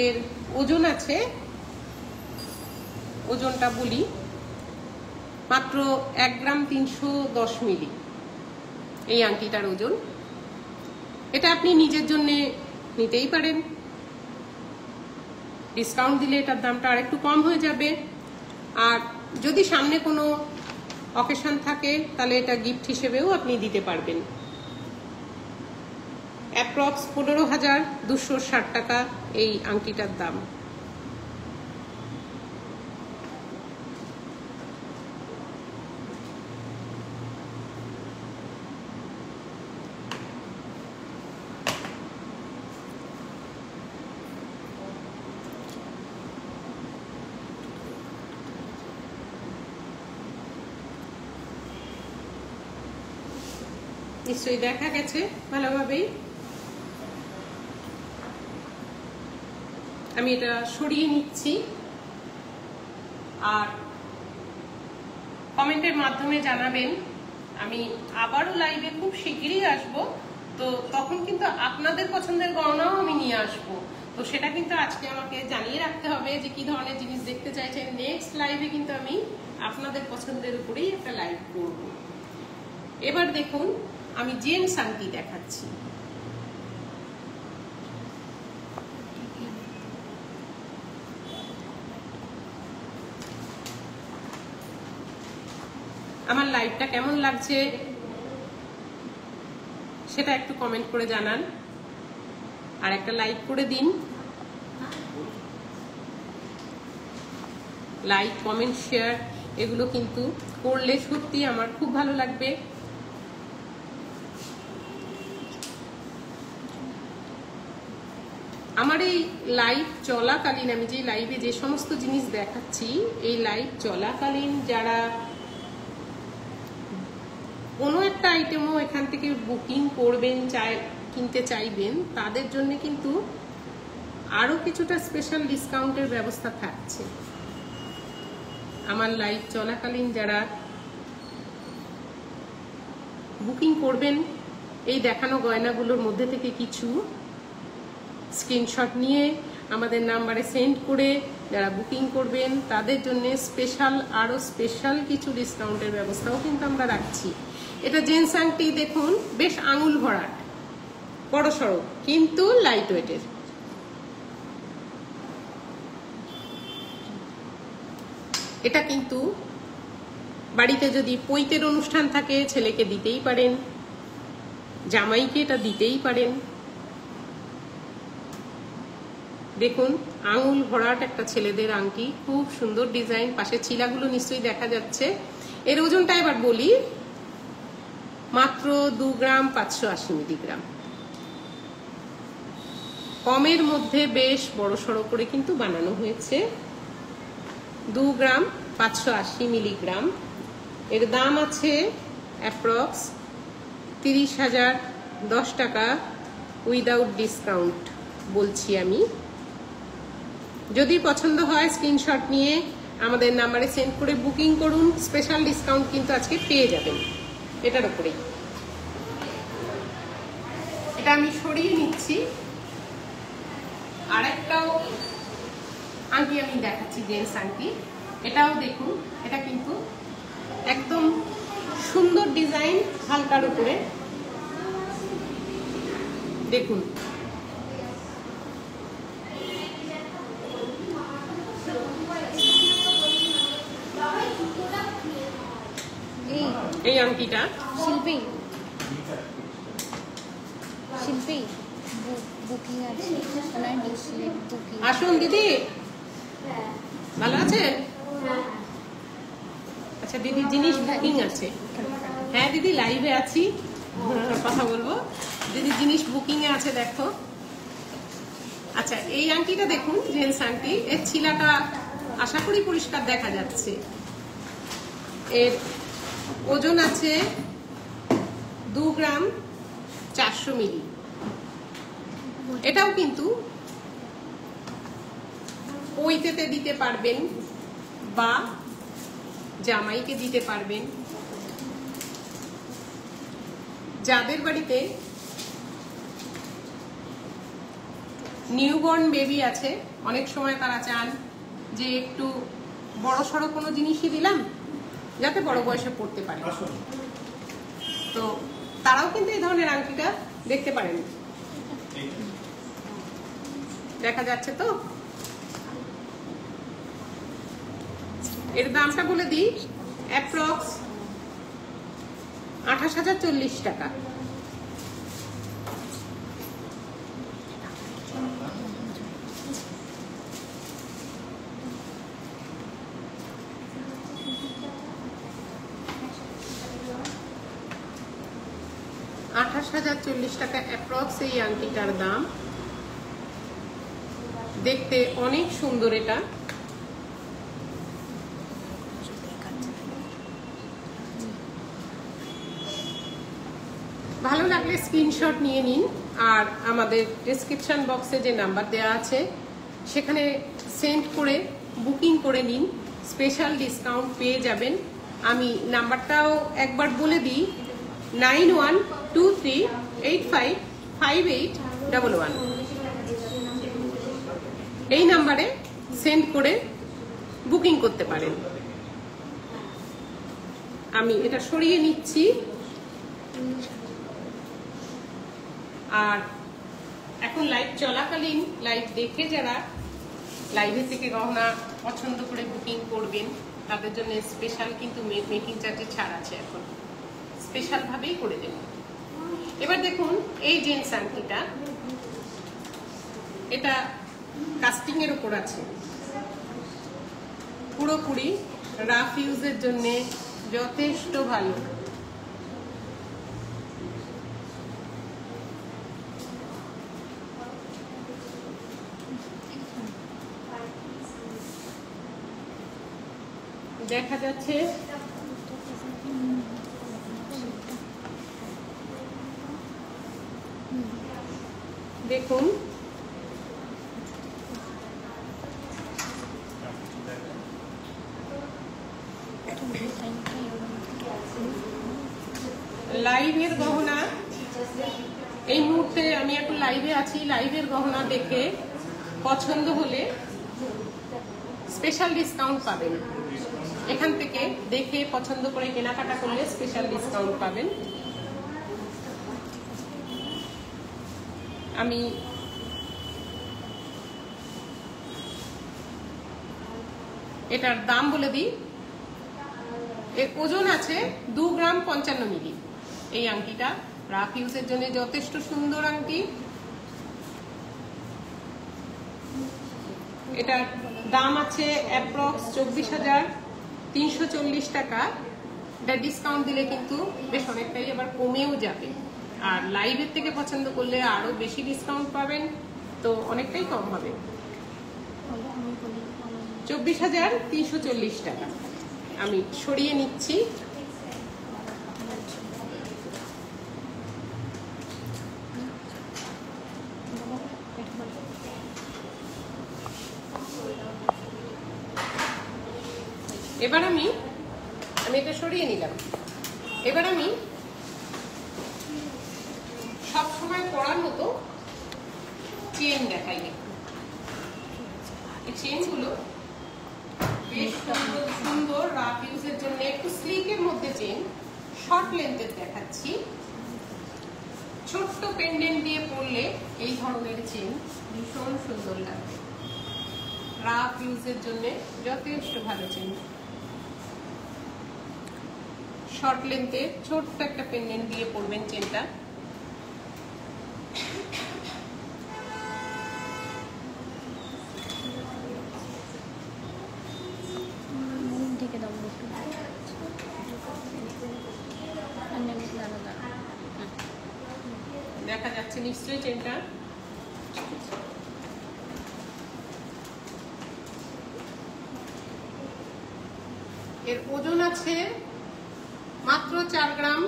এর ওজন আছে, ওজনটা বলি, মাত্র 1 গ্রাম 310 মিলি এই আংটিটার ওজন। এটা আপনি নিজের জন্য নিতেই পারেন, ডিসকাউন্ট দিলে এটার দামটা আরেকটু কম হয়ে যাবে। আর যদি সামনে কোনো অকেশন থাকে তাহলে এটা গিফট হিসেবেও আপনি দিতে পারবেন। অ্যাপ্রক্স 15,260 টাকা এই আংটিটার দাম। নিশ্চয়ই দেখা গেছে ভালোভাবেই। আমি এটা সরিয়ে নিচ্ছি আর কমেন্টের মাধ্যমে জানাবেন। আমি আবারও লাইভে খুব শিগগিরই আসব, তো তখন কিন্তু আপনাদের পছন্দের গহনাও আমি নিয়ে আসব। তো সেটা কিন্তু আজকে আমাকে জানিয়ে রাখতে হবে যে কি ধরনের জিনিস দেখতে চাইছেন। নেক্সট লাইভে কিন্তু আমি আপনাদের পছন্দের উপরেই একটা লাইভ করব। এবার দেখুন আমি জেন্টস আংটি দেখাচ্ছি। আমার লাইভটা কেমন লাগছে সেটা একটু কমেন্ট করে জানান, আর একটা লাইক করে দিন। লাইক, কমেন্ট, শেয়ার এগুলো কিন্তু করলে সত্যি আমার খুব ভালো লাগবে। আমার এই লাইভ চলাকালীন, আমি যে লাইভে যে সমস্ত জিনিস দেখাচ্ছি, এই লাইভ চলাকালীন যারা কোনো একটা আইটেমও এখান থেকে বুকিং করবেন, কিনতে চাইবেন, তাদের জন্য কিন্তু আরো কিছুটা স্পেশাল ডিসকাউন্টের ব্যবস্থা থাকছে। আমার লাইভ চলাকালীন যারা বুকিং করবেন, এই দেখানো গয়নাগুলোর মধ্যে থেকে কিছু স্ক্রিনশট নিয়ে আমাদের নাম্বারে সেন্ড করে যারা বুকিং করবেন, তাদের জন্য আরো স্পেশাল কিছু ডিসকাউন্টের ব্যবস্থাও কিন্তু আমরা রাখছি। এটা জেন্টস আংটি দেখুন, বেশ আঙুল ভরাট, বড় সড়ো, কিন্তু লাইট ওয়েটের। এটা কিন্তু বাড়িতে যদি পৈতের অনুষ্ঠান থাকে ছেলেকে দিতেই পারেন, জামাইকে এটা দিতেই পারেন। দেখুন আঙুল ভরাট একটা ছেলেদের আংটি, খুব সুন্দর ডিজাইন, পাশে চিলাগুলো নিশ্চয়ই দেখা যাচ্ছে। এর ওজনটা এবার বলি, মাত্র 2 গ্রাম 580 মিলিগ্রাম। কমের মধ্যে বেশ বড় সড়ো করে কিন্তু বানানো হয়েছে। 2 গ্রাম 580 মিলিগ্রাম। এর দাম আছে অ্যাপ্রক্স 30,010 টাকা উইদাউট ডিসকাউন্ট বলছি আমি। যদি পছন্দ হয় স্ক্রিনশট নিয়ে আমাদের নাম্বারে সেন্ড করে বুকিং করুন, স্পেশাল ডিসকাউন্ট কিন্তু আজকে পেয়ে যাবেন এটার উপরেই। এটা আমি সরিয়ে নিচ্ছি। আরেকটাও আংটি আমি দেখাচ্ছি, জেন্টস আংটি। এটাও দেখুন, এটা কিন্তু একদম সুন্দর ডিজাইন, হালকার উপরে। দেখুন এই আংটিটা শিল্পী বুকিং আছে, আসুন দিদি, ভালো আছেন? আচ্ছা দিদি, জিনিস বুকিং আছে। হ্যাঁ দিদি, লাইভে আছি, কথা বলবো। দিদি জিনিস বুকিং এ আছে, দেখো। আচ্ছা এই আংটিটা দেখুন, জেন্টস আংটি। এর ছিলাটা আশা করি পরিষ্কার দেখা যাচ্ছে। এর ওজন আছে 2 গ্রাম 400 মিলি। এটাও কিন্তু পৈতেতে দিতে পারবেন বা জামাইকে দিতে পারবেন। যাদের বাড়িতে নিউবর্ন বেবি আছে, অনেক সময় তারা চান যে একটু বড় সড়ো কোনো জিনিসই দিলাম যাতে বড় বয়সে পড়তে পারে, তো তারাও কিন্তু এই ধরনের আংটিটা দেখতে পারেন। দেখা যাচ্ছে তো? এর দামটা বলে দিই, অ্যাপ্রক্স 28,040 টাকা। টাকা অ্যাপ্রক্স এই আংটিটার দাম। দেখতে অনেক সুন্দর এটা। ভালো লাগলে স্ক্রিনশট নিয়ে নিন, আর আমাদের ডেসক্রিপশন বক্সে যে নাম্বার দেওয়া আছে সেখানে সেন্ড করে বুকিং করে নিন, স্পেশাল ডিসকাউন্ট পেয়ে যাবেন। আমি নাম্বারটাও একবার বলে দিই, 9123855811। এই নাম্বারে সেন্ড করে বুকিং করতে পারেন। আমি এটা সরিয়ে নিচ্ছি। আর এখন লাইভ চলাকালীন লাইভ দেখে যারা লাইভে থেকে গহনা পছন্দ করে বুকিং করবেন তাদের জন্য স্পেশাল কিন্তু মেকিং চার্জে ছাড় আছে, এখন স্পেশাল ভাবেই করে দেব। এবার দেখুন এই জেন্টস আংটিটা, এটা কাস্টিং এর উপর আছে, পুরোপুরি রাফ ইউজের জন্য যথেষ্ট ভালো। দেখা যাচ্ছে দেখুন লাইভের গহনা, এই মুহূর্তে আমি এখন লাইভে আছি, লাইভের গহনা দেখে পছন্দ হলে স্পেশাল ডিসকাউন্ট পাবেন। এখান থেকে দেখে পছন্দ করে কেনাকাটা করলে স্পেশাল ডিসকাউন্ট পাবেন। আমি এটার দাম বলে দিই। এর ওজন আছে 2 গ্রাম 55 মিলি। এই আংটিটা রাফ ইউজের জন্য যথেষ্ট সুন্দর আংটি। এটার দাম আছে অ্যাপ্রক্স 24,340 টাকা। এটা ডিসকাউন্ট দিলে কিন্তু বেশ অনেকটাই আবার কমেও যাবে, আর লাইভের থেকে পছন্দ করলে আরো বেশি ডিসকাউন্ট পাবেন, তো অনেকটাই কম হবে। 24,340 টাকা। আমি সরিয়ে নিচ্ছি। এবার আমি এটা সরিয়ে নিলাম। এবার আমি সব সময় পরার মতো চেন দেখাই। এই চেনগুলো বেশ সুন্দর রাফ ইউজের জন্য, একটু স্লিকের মধ্যে চেন, শর্ট লেন্থের দেখাচ্ছি। ছোট্ট পেন্ডেন্ট দিয়ে পরলে এই ধরনের চেন ভীষণ সুন্দর লাগবে। রাফ ইউজের জন্য যথেষ্ট ভালো চেন। শর্ট লেন্থে ছোট্ট একটা পেন্ডেন্ট দিয়ে পরবেন চেনটা। দেখা যাচ্ছে নিশ্চয়ই চেনটা। এর ওজন আছে মাত্র 4 গ্রাম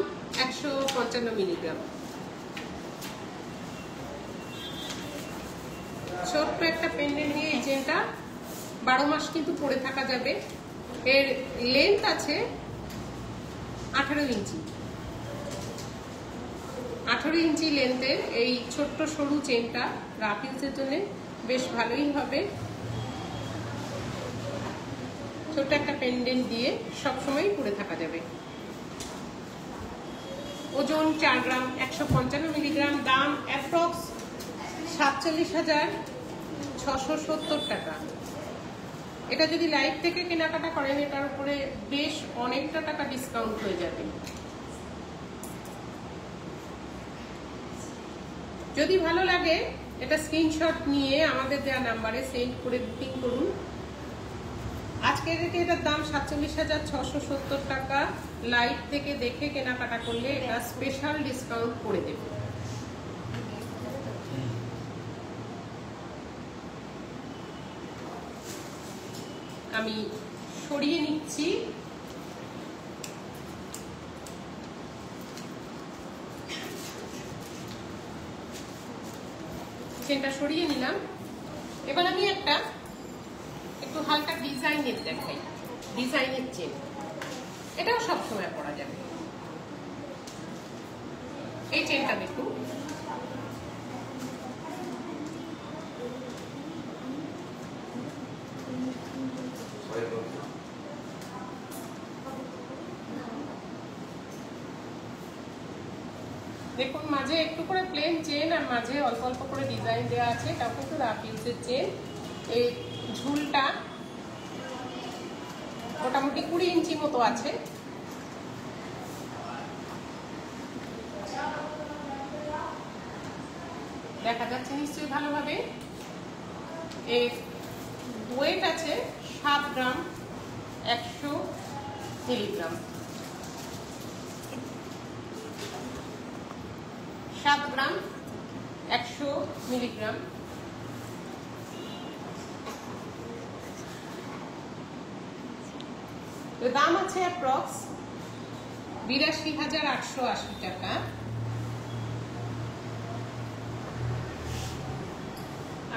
155 মিলিগ্রাম। ছোট্ট একটা পেন্ডেন্ট দিয়ে এই চেনটা 12 মাস কিন্তু পরে থাকা যাবে। এর লেন্থ আছে 18 ইঞ্চি। 18 ইঞ্চি লেন্থের এই ছোট্ট সরু চেনটা রাফ ইউজের জন্য বেশ ভালোই হবে। ছোট্ট একটা পেন্ডেন্ট দিয়ে সবসময় পরে থাকা যাবে। ওজন 4 গ্রাম 155 মিলিগ্রাম। দাম অ্যাপ্রক্স 47,670 টাকা। এটা যদি লাইভ থেকে কেনাকাটা করেন এটার উপরে বেশ অনেকটা টাকা ডিসকাউন্ট হয়ে যাবে। যদি ভালো লাগে এটা স্ক্রিনশট নিয়ে আমাদের দেওয়া নাম্বারে সেন্ড করে বুকিং করুন। আজকে রেটে এটার দাম 47,670 টাকা। লাইভ থেকে দেখে কেনাকাটা করলে এটা স্পেশাল ডিসকাউন্ট করে দেবে। আমি সরিয়ে নিচ্ছি। চেনটা সরিয়ে নিলাম। এবার আমি একটু হালকা ডিজাইনের দেখাই, ডিজাইনের চেন, এটাও সবসময় পরা যাবে। এই চেনটা দেখুন, দেখুন মাঝে একটু করে প্লেন চেন আর মাঝে অল্প অল্প করে ডিজাইন দেওয়া আছে। এটাও কিন্তু রাফ ইউজের চেন। এই ঝুলটা মোটামুটি 20 ইঞ্চি মতো আছে। দেখা যাচ্ছে নিশ্চয়ই ভালোভাবে। এর ওয়েট আছে 7 গ্রাম 100 মিলিগ্রাম। 7 গ্রাম 100 মিলিগ্রাম। দাম আছে অ্যাপ্রক্স 82,880 টাকা।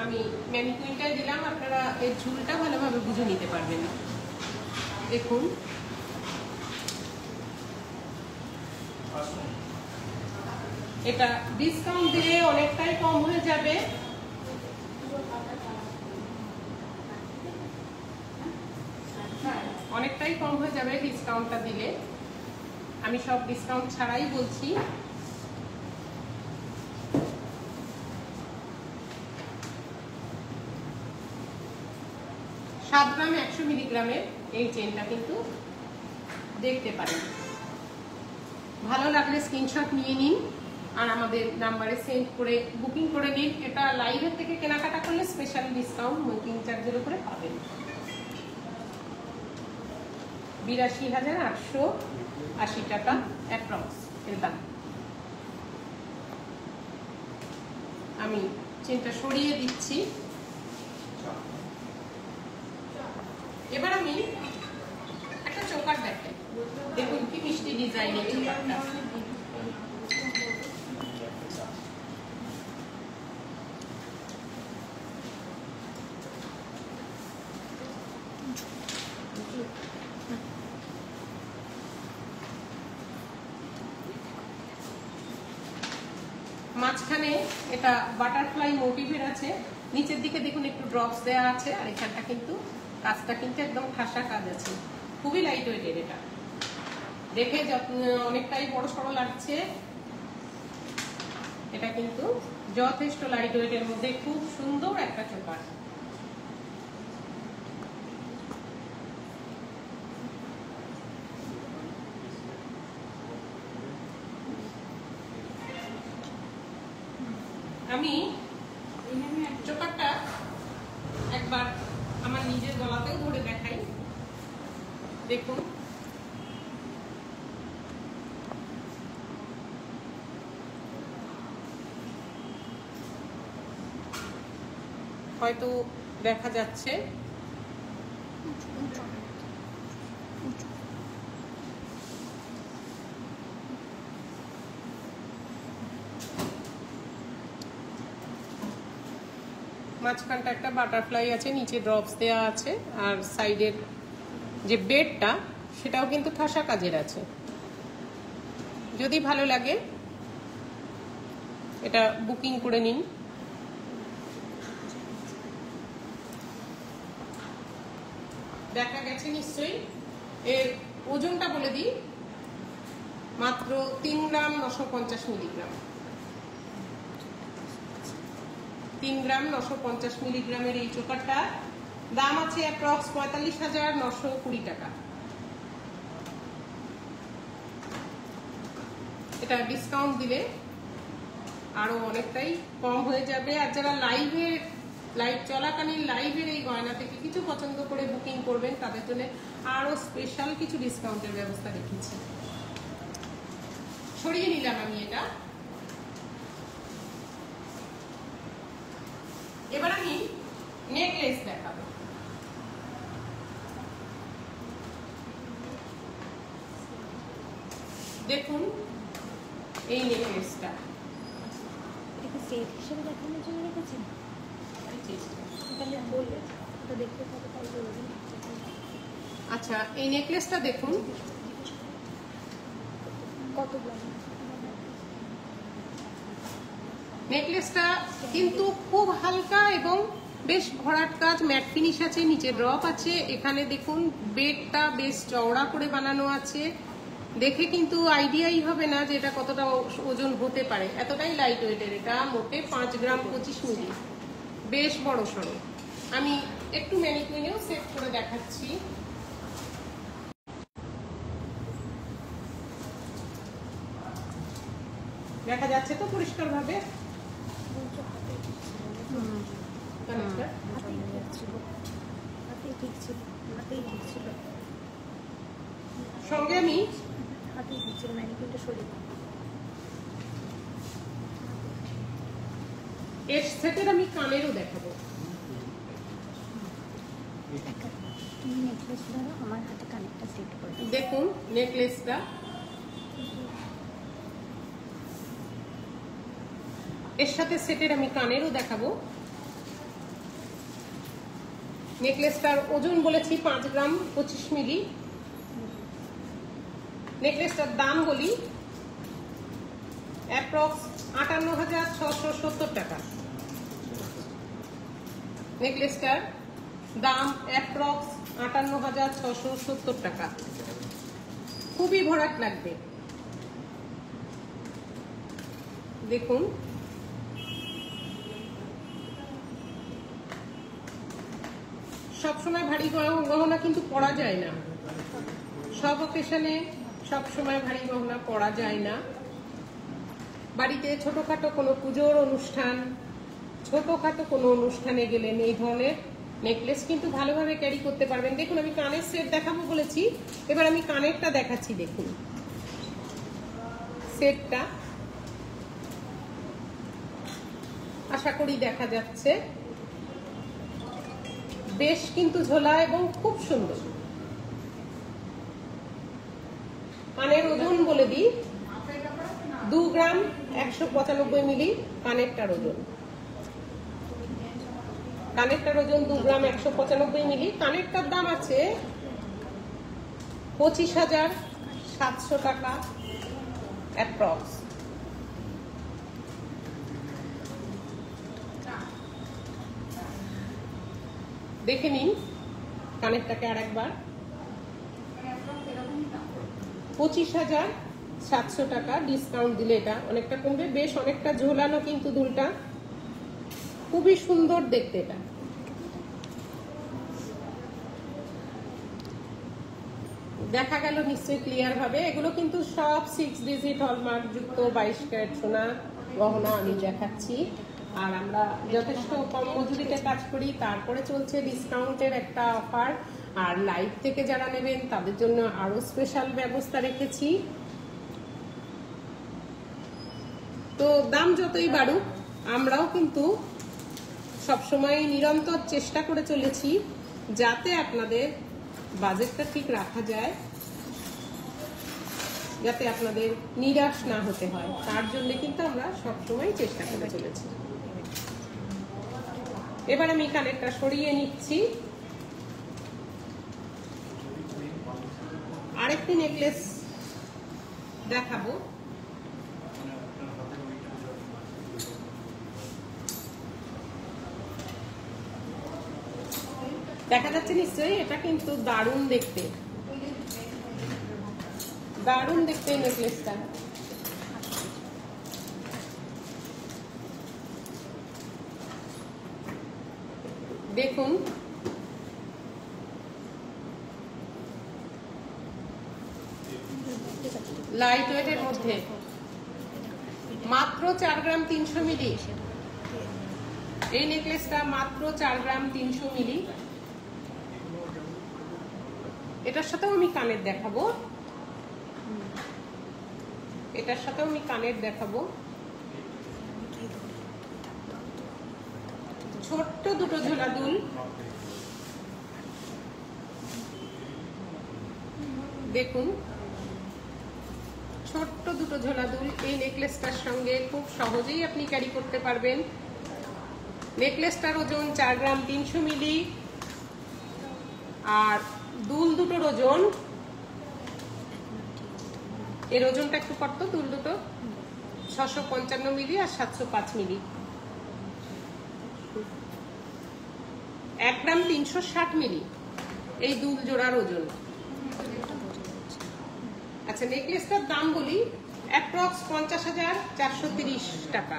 আমি ম্যানিকুইনটাই দিলাম, আপনারা এর ঝুলটা ভালোভাবে বুঝে নিতে পারবেন। দেখুন এটা ডিসকাউন্ট দিলে অনেকটাই কম হয়ে যাবে। অনেকটাই কম হয়ে যাবে ডিসকাউন্টটা দিলে। আমি সব ডিসকাউন্ট ছাড়াই বলছি। সাত গ্রাম 100 মিলিগ্রামের এই চেনটা কিন্তু দেখতে পারেন। ভালো লাগলে স্ক্রিনশট নিয়ে নিন আর আমাদের নাম্বারে সেন্ড করে বুকিং করে নিন। এটা লাইভের থেকে কেনাকাটা করলে স্পেশাল ডিসকাউন্ট মেকিং চার্জের উপরে পাবেন। 82,880 টাকা অ্যাপ্রক্স এর দাম। আমি চেনটা সরিয়ে দিচ্ছি। এবার আমি একটা চোকার দেখাই। দেখুন কি মিষ্টি ডিজাইনের চোকারটা। মাঝখানে এটা বাটারফ্লাই মোটিভের আছে। নিচের দিকে দেখুন একটু ড্রপস দেওয়া আছে আর এখানটা কিন্তু কাজটা কিন্তু একদম ঠাসা কাজ আছে। খুবই লাইট ওয়েটের। এটা দেখে অনেকটাই বড় সড়ো লাগছে। এটা কিন্তু যথেষ্ট লাইট ওয়েটের মধ্যে খুব সুন্দর একটা চোকার। আমি চোকারটা একবার আমার নিজের গলাতেও ধরে দেখাই। দেখুন হয়তো দেখা যাচ্ছে। মাঝখানটা একটা বাটারফ্লাই আছে, নিচে ড্রপস দেওয়া আছে আর সাইডের যে বেডটা সেটাও কিন্তু ঠাসা কাজের আছে। যদি ভালো লাগে এটা বুকিং করে নিন। দেখা গেছে নিশ্চয়ই। এর ওজনটা বলে দিই, মাত্র 3 গ্রাম 950 মিলিগ্রাম। 3 গ্রাম 950 মিলিগ্রামের এই চোকারটা দাম আছে অ্যাপ্রক্স 45,920 টাকা। এটা ডিসকাউন্ট দিলে আরো অনেকটাই কম হয়ে যাবে। আর যারা লাইভ চলাকালীন লাইভের এই গয়না থেকে কিছু পছন্দ করে বুকিং করবেন তাদের জন্য আরো স্পেশাল কিছু ডিসকাউন্টের ব্যবস্থা রেখেছি। সরিয়ে নিলাম আমি এটা। এবার আমি নেকলেস দেখাবো। দেখুন এই নেকলেসটা এটা কি সেট হিসেবে দেখানোর জন্য রেখেছেন? তাহলে বলবে ওটা দেখতে পাবে, তাই বলবেন। আচ্ছা, এই নেকলেসটা দেখুন কত গ্রাম? নেকলেসটা কিন্তু খুব হালকা এবং বেশ ভরাট কাজ, ম্যাট ফিনিশ আছে, নিচে ড্রপ আছে। এখানে দেখুন বেডটা বেশ চওড়া করে বানানো আছে, দেখে কিন্তু আইডিয়াই হবে না যে এটা কতটা ওজন হতে পারে, এতটাই লাইট ওয়েটের। এটা মোটে 5 গ্রাম 25 মিলি, বেশ বড় সড়ো। আমি একটু ম্যানিকুইনেও সেট করে দেখাচ্ছি। দেখা যাচ্ছে তো পরিষ্কার ভাবে? সঙ্গে আমি এর সেটের আমি কানেরও দেখাবো। আমার হাতে কানেরটা সেট করে দেখুন নেকলেসটা, এর সাথে সেটের আমি কানেরও দেখাবো। নেকলেসটার ওজন বলেছি 5 গ্রাম 25 মিলি। নেকলেসটার দাম বলি অ্যাপ্রক্স 58,670 টাকা। নেকলেসটার দাম অ্যাপ্রক্স 58,670 টাকা। খুবই ভরাট লাগবে। দেখুন সবসময় ভারী গহনা কিন্তু পরা যায় না, সব অকেশনে সবসময় ভারী গহনা পরা যায় না। বাড়িতে ছোটখাটো কোনো পুজোর অনুষ্ঠান, ছোটখাটো কোনো অনুষ্ঠানে গেলেন এই ধরনের নেকলেস কিন্তু ভালোভাবে ক্যারি করতে পারবেন। দেখুন আমি কানের সেট দেখাবো বলেছি, এবার আমি কানেরটা দেখাচ্ছি। দেখুন সেটটা আশা করি দেখা যাচ্ছে, বেশ কিন্তু ঝোলা এবং খুব সুন্দর। কানের ওজন বলে দিই 2 গ্রাম 195 মিলি কানেরটার ওজন। কানেরটার ওজন 2 গ্রাম 195 মিলি। কানেরটার দাম আছে 25,700 টাকা অ্যাপ্রক্স। দেখে নিন কানেরটাকে আর একবার। 25,700 টাকা ডিসকাউন্ট দিলে এটা অনেকটা কমবে। বেশ অনেকটা ঝোলানো কিন্তু দুলটা, খুবই সুন্দর দেখতে। এটা দেখা গেল নিশ্চয়ই ক্লিয়ার ভাবে। এগুলো কিন্তু সব 6 ডিজিট হলমার্ক যুক্ত 22 ক্যারেট সোনা গহনা আমি দেখাচ্ছি। আর আমরা যথেষ্ট কম মজুরিতে কাজ করি, তারপরে চলছে ডিসকাউন্টের একটা অফার। আর লাইভ থেকে যারা নেবেন তাদের জন্য আরো স্পেশাল ব্যবস্থা রেখেছি। তো দাম যতই বাড়ুক আমরাও কিন্তু সবসময় নিরন্তর চেষ্টা করে চলেছি যাতে আপনাদের বাজেটটা ঠিক রাখা যায়, যাতে আপনাদের নিরাশ না হতে হয়, তার জন্য কিন্তু আমরা সবসময় চেষ্টা করে চলেছি। এবার আমি কানেরটা সরিয়ে নিচ্ছি। আরেকটি নেকলেস দেখাবো। দেখা যাচ্ছে নিশ্চয়ই, এটা কিন্তু দারুণ দেখতে, দারুণ দেখতে এই নেকলেসটা। দেখুন লাইট ওয়েটের মধ্যে মাত্র 4 গ্রাম 300 মিলি। এই নেকলেসটা মাত্র 4 গ্রাম 300 মিলি। এটার সাথেও আমি কানের দেখাবো, এটার সাথেও আমি কানের দেখাবো। ছোট্ট দুটো ঝোলা দুল, দেখুন ছোট্ট দুটো ঝোলা দুল এই নেকলেসটার সঙ্গে খুব সহজেই আপনি ক্যারি করতে পারবেন। নেকলেসটার ওজন 4 গ্রাম 300 মিলি, আর দুল দুটোর ওজন, এর ওজনটা একটু কত, দুল দুটো 655 মিলি আর 705 মিলি, 1 গ্রাম 360 মিলি এই দুল জোড়ার ওজন। আচ্ছা, নেকলেসটার দাম বলি, অ্যাপ্রক্স 50,430 টাকা,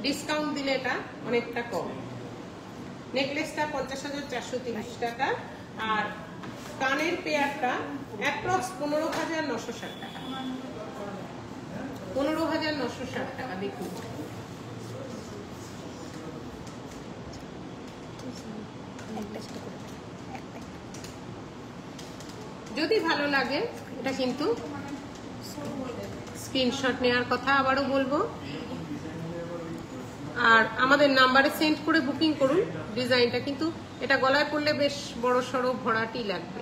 ডিসকাউন্ট দিলে এটা অনেকটা কম। নেকলেসটা 50,430 টাকা, আর কানের পেয়ারটা অ্যাপ্রক্স 15,960 টাকা, 15,960 টাকা। দেখুন, যদি ভালো লাগে এটা কিন্তু স্ক্রিনশট নেওয়ার কথা আবারও বলবো, আর আমাদের নাম্বারে সেন্ড করে বুকিং করুন। ডিজাইনটা কিন্তু এটা গলায় পরলে বেশ বড় সড়ো ভরাটি লাগবে।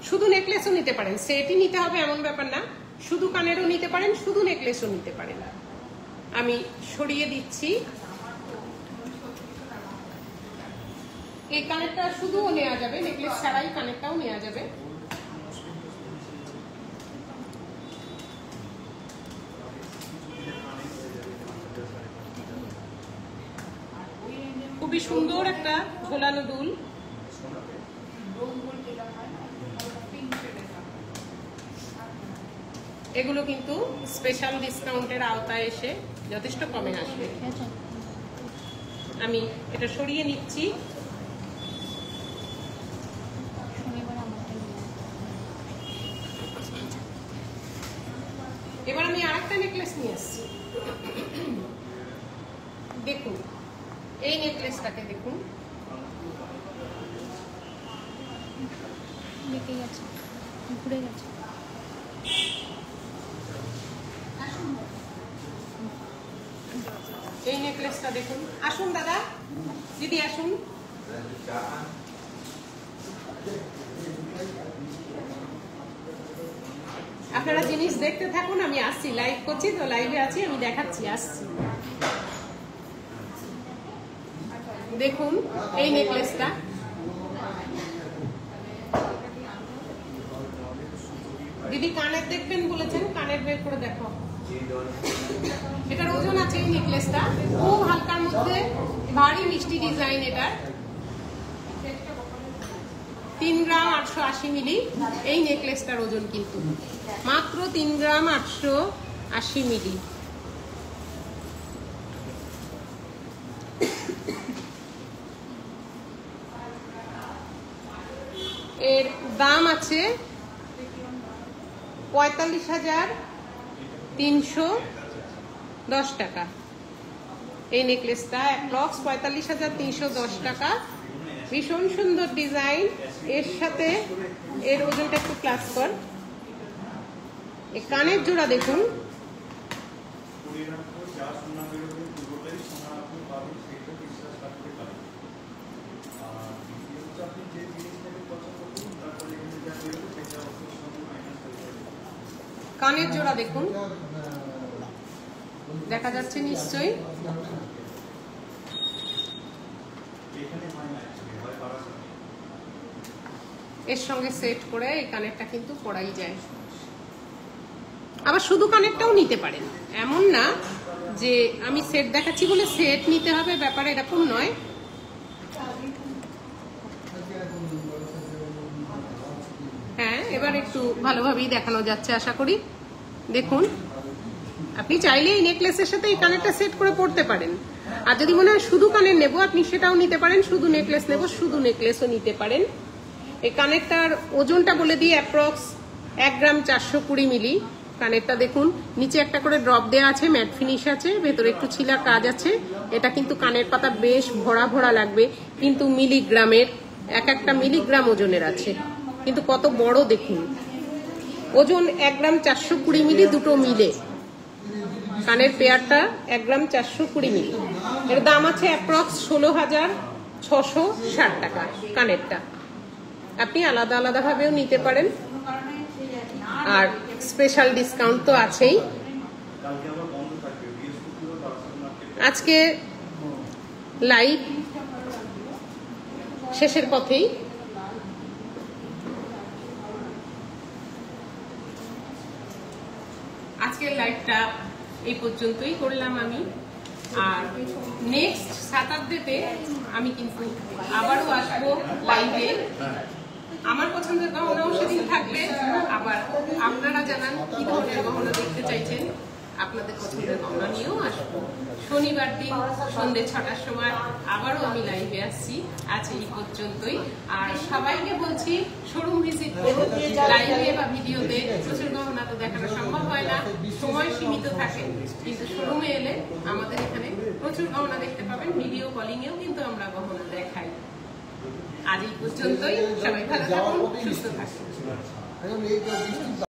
শুধু নেকলেসও নিতে পারেন, সেটই নিতে হবে এমন ব্যাপার না, শুধু কানেরও নিতে পারেন, শুধু নেকলেসও নিতে পারেন। আমি সরিয়ে দিচ্ছি। এই কানেরটা শুধুও নেওয়া যাবে, নেকলেস ছাড়াই কানেরটাও নেওয়া যাবে। খুবই সুন্দর একটা ঝোলানো দুল। এগুলো কিন্তু স্পেশাল ডিসকাউন্টের আওতায় এসে যথেষ্ট কমে আসবে। আমি এটা সরিয়ে নিচ্ছি। এবার আমি আরেকটা নেকলেস নিয়ে আসছি। দেখুন এই নেকলেসটাকে দেখুন, ঘুরে গেছে। এই নেকলেসটা দেখুন। আসুন দাদা, দিদি আসুন। আপনারা জিনিস দেখতে থাকুন, আমি আসছি, লাইভ করছি তো, লাইভে আছি, আমি দেখাচ্ছি, আসছি। দেখুন এই নেকলেসটা, দিদি কানের দেখবেন বলেছেন, কানের বের করে দেখো। এটার ওজন আছে, এই নেকলেসটা খুব হালকার মধ্যে ভারী মিষ্টি ডিজাইন। এটা 3 গ্রাম 880 মিলি এই নেকলেসটার ওজন, কিন্তু মাত্র 3 গ্রাম 880 মিলি। এর দাম আছে 45,310 টাকা। এই নেকলেসটা অ্যাপ্রক্স 45,310 টাকা। ভীষণ সুন্দর ডিজাইন, এর সাথে এর ওজনটা একটু প্লাস কর। এই কানের জোড়া দেখুন, কানের জোড়া দেখুন, দেখা যাচ্ছে নিশ্চয়ই। এর সঙ্গে সেট করে এই কানেরটা কিন্তু পরাই যায়। আবার শুধু কানেরটাও নিতে পারেন, এমন না যে আমি সেট দেখাচ্ছি বলে সেট নিতে হবে, ব্যাপারে এরকম নয়। হ্যাঁ, এবার একটু ভালোভাবেই দেখানো যাচ্ছে আশা করি। দেখুন, আপনি চাইলে এই নেকলেসের সাথে এই কানেরটা সেট করে পড়তে পারেন, আর যদি মনে হয় শুধু কানের নেবো আপনি সেটাও নিতে পারেন, শুধু নেকলেস নেবো শুধু নেকলেসও নিতে পারেন। এই কানেরটার ওজনটা বলে দিই, অ্যাপ্রক্স 1 গ্রাম 420 মিলি। কানেরটা দেখুন, নিচে একটা করে ড্রপ দেওয়া আছে, ম্যাট ফিনিশ আছে, ভেতরে একটু ছিলা কাজ আছে। এটা কিন্তু কানের পাতা বেশ ভরা ভরা লাগবে, কিন্তু মিলিগ্রামের, এক একটা মিলিগ্রাম ওজনের আছে, কিন্তু কত বড় দেখুন। ওজন 1 গ্রাম 420 মিলি, দুটো মিলে কানের পেয়ারটা 1 গ্রাম 420 মিলি। এর দাম আছে অ্যাপ্রক্স 16,660 টাকা কানেরটা। আপনি আলাদা আলাদা ভাবেও নিতে পারেন। আর স্পেশাল ডিসকাউন্ট তো আছেই। আজকে লাইভ শেষের পথেই। আজকের লাইভটা এই পর্যন্তই করলাম আমি। আর নেক্সট স্যাটারডেতে আমি কিন্তু আবারও আসবো লাইভে। আমার পছন্দের গহনাও সেদিন থাকবে। আবার আপনারা জানান কি ধরনের গহনা দেখতে চাইছেন, আপনাদের পছন্দের গহনা নিয়েও আসবো। শনিবার দিন সন্ধ্যে 6টার সময় আবারও আমি লাইভে আসছি। আজ এই পর্যন্তই। আর সবাইকে বলছি শোরুম ভিজিট করুন। লাইভে বা ভিডিওতে প্রচুর গহনা তো দেখানো সম্ভব হয় না, সময় সীমিত থাকে, কিন্তু শোরুমে এলে আমাদের এখানে প্রচুর গহনা দেখতে পাবেন। ভিডিও কলিংয়েও কিন্তু আমরা গহনা দেখাই। আজ এই পর্যন্তই। সবাই ভালো থাকুন, সুস্থ থাকুন।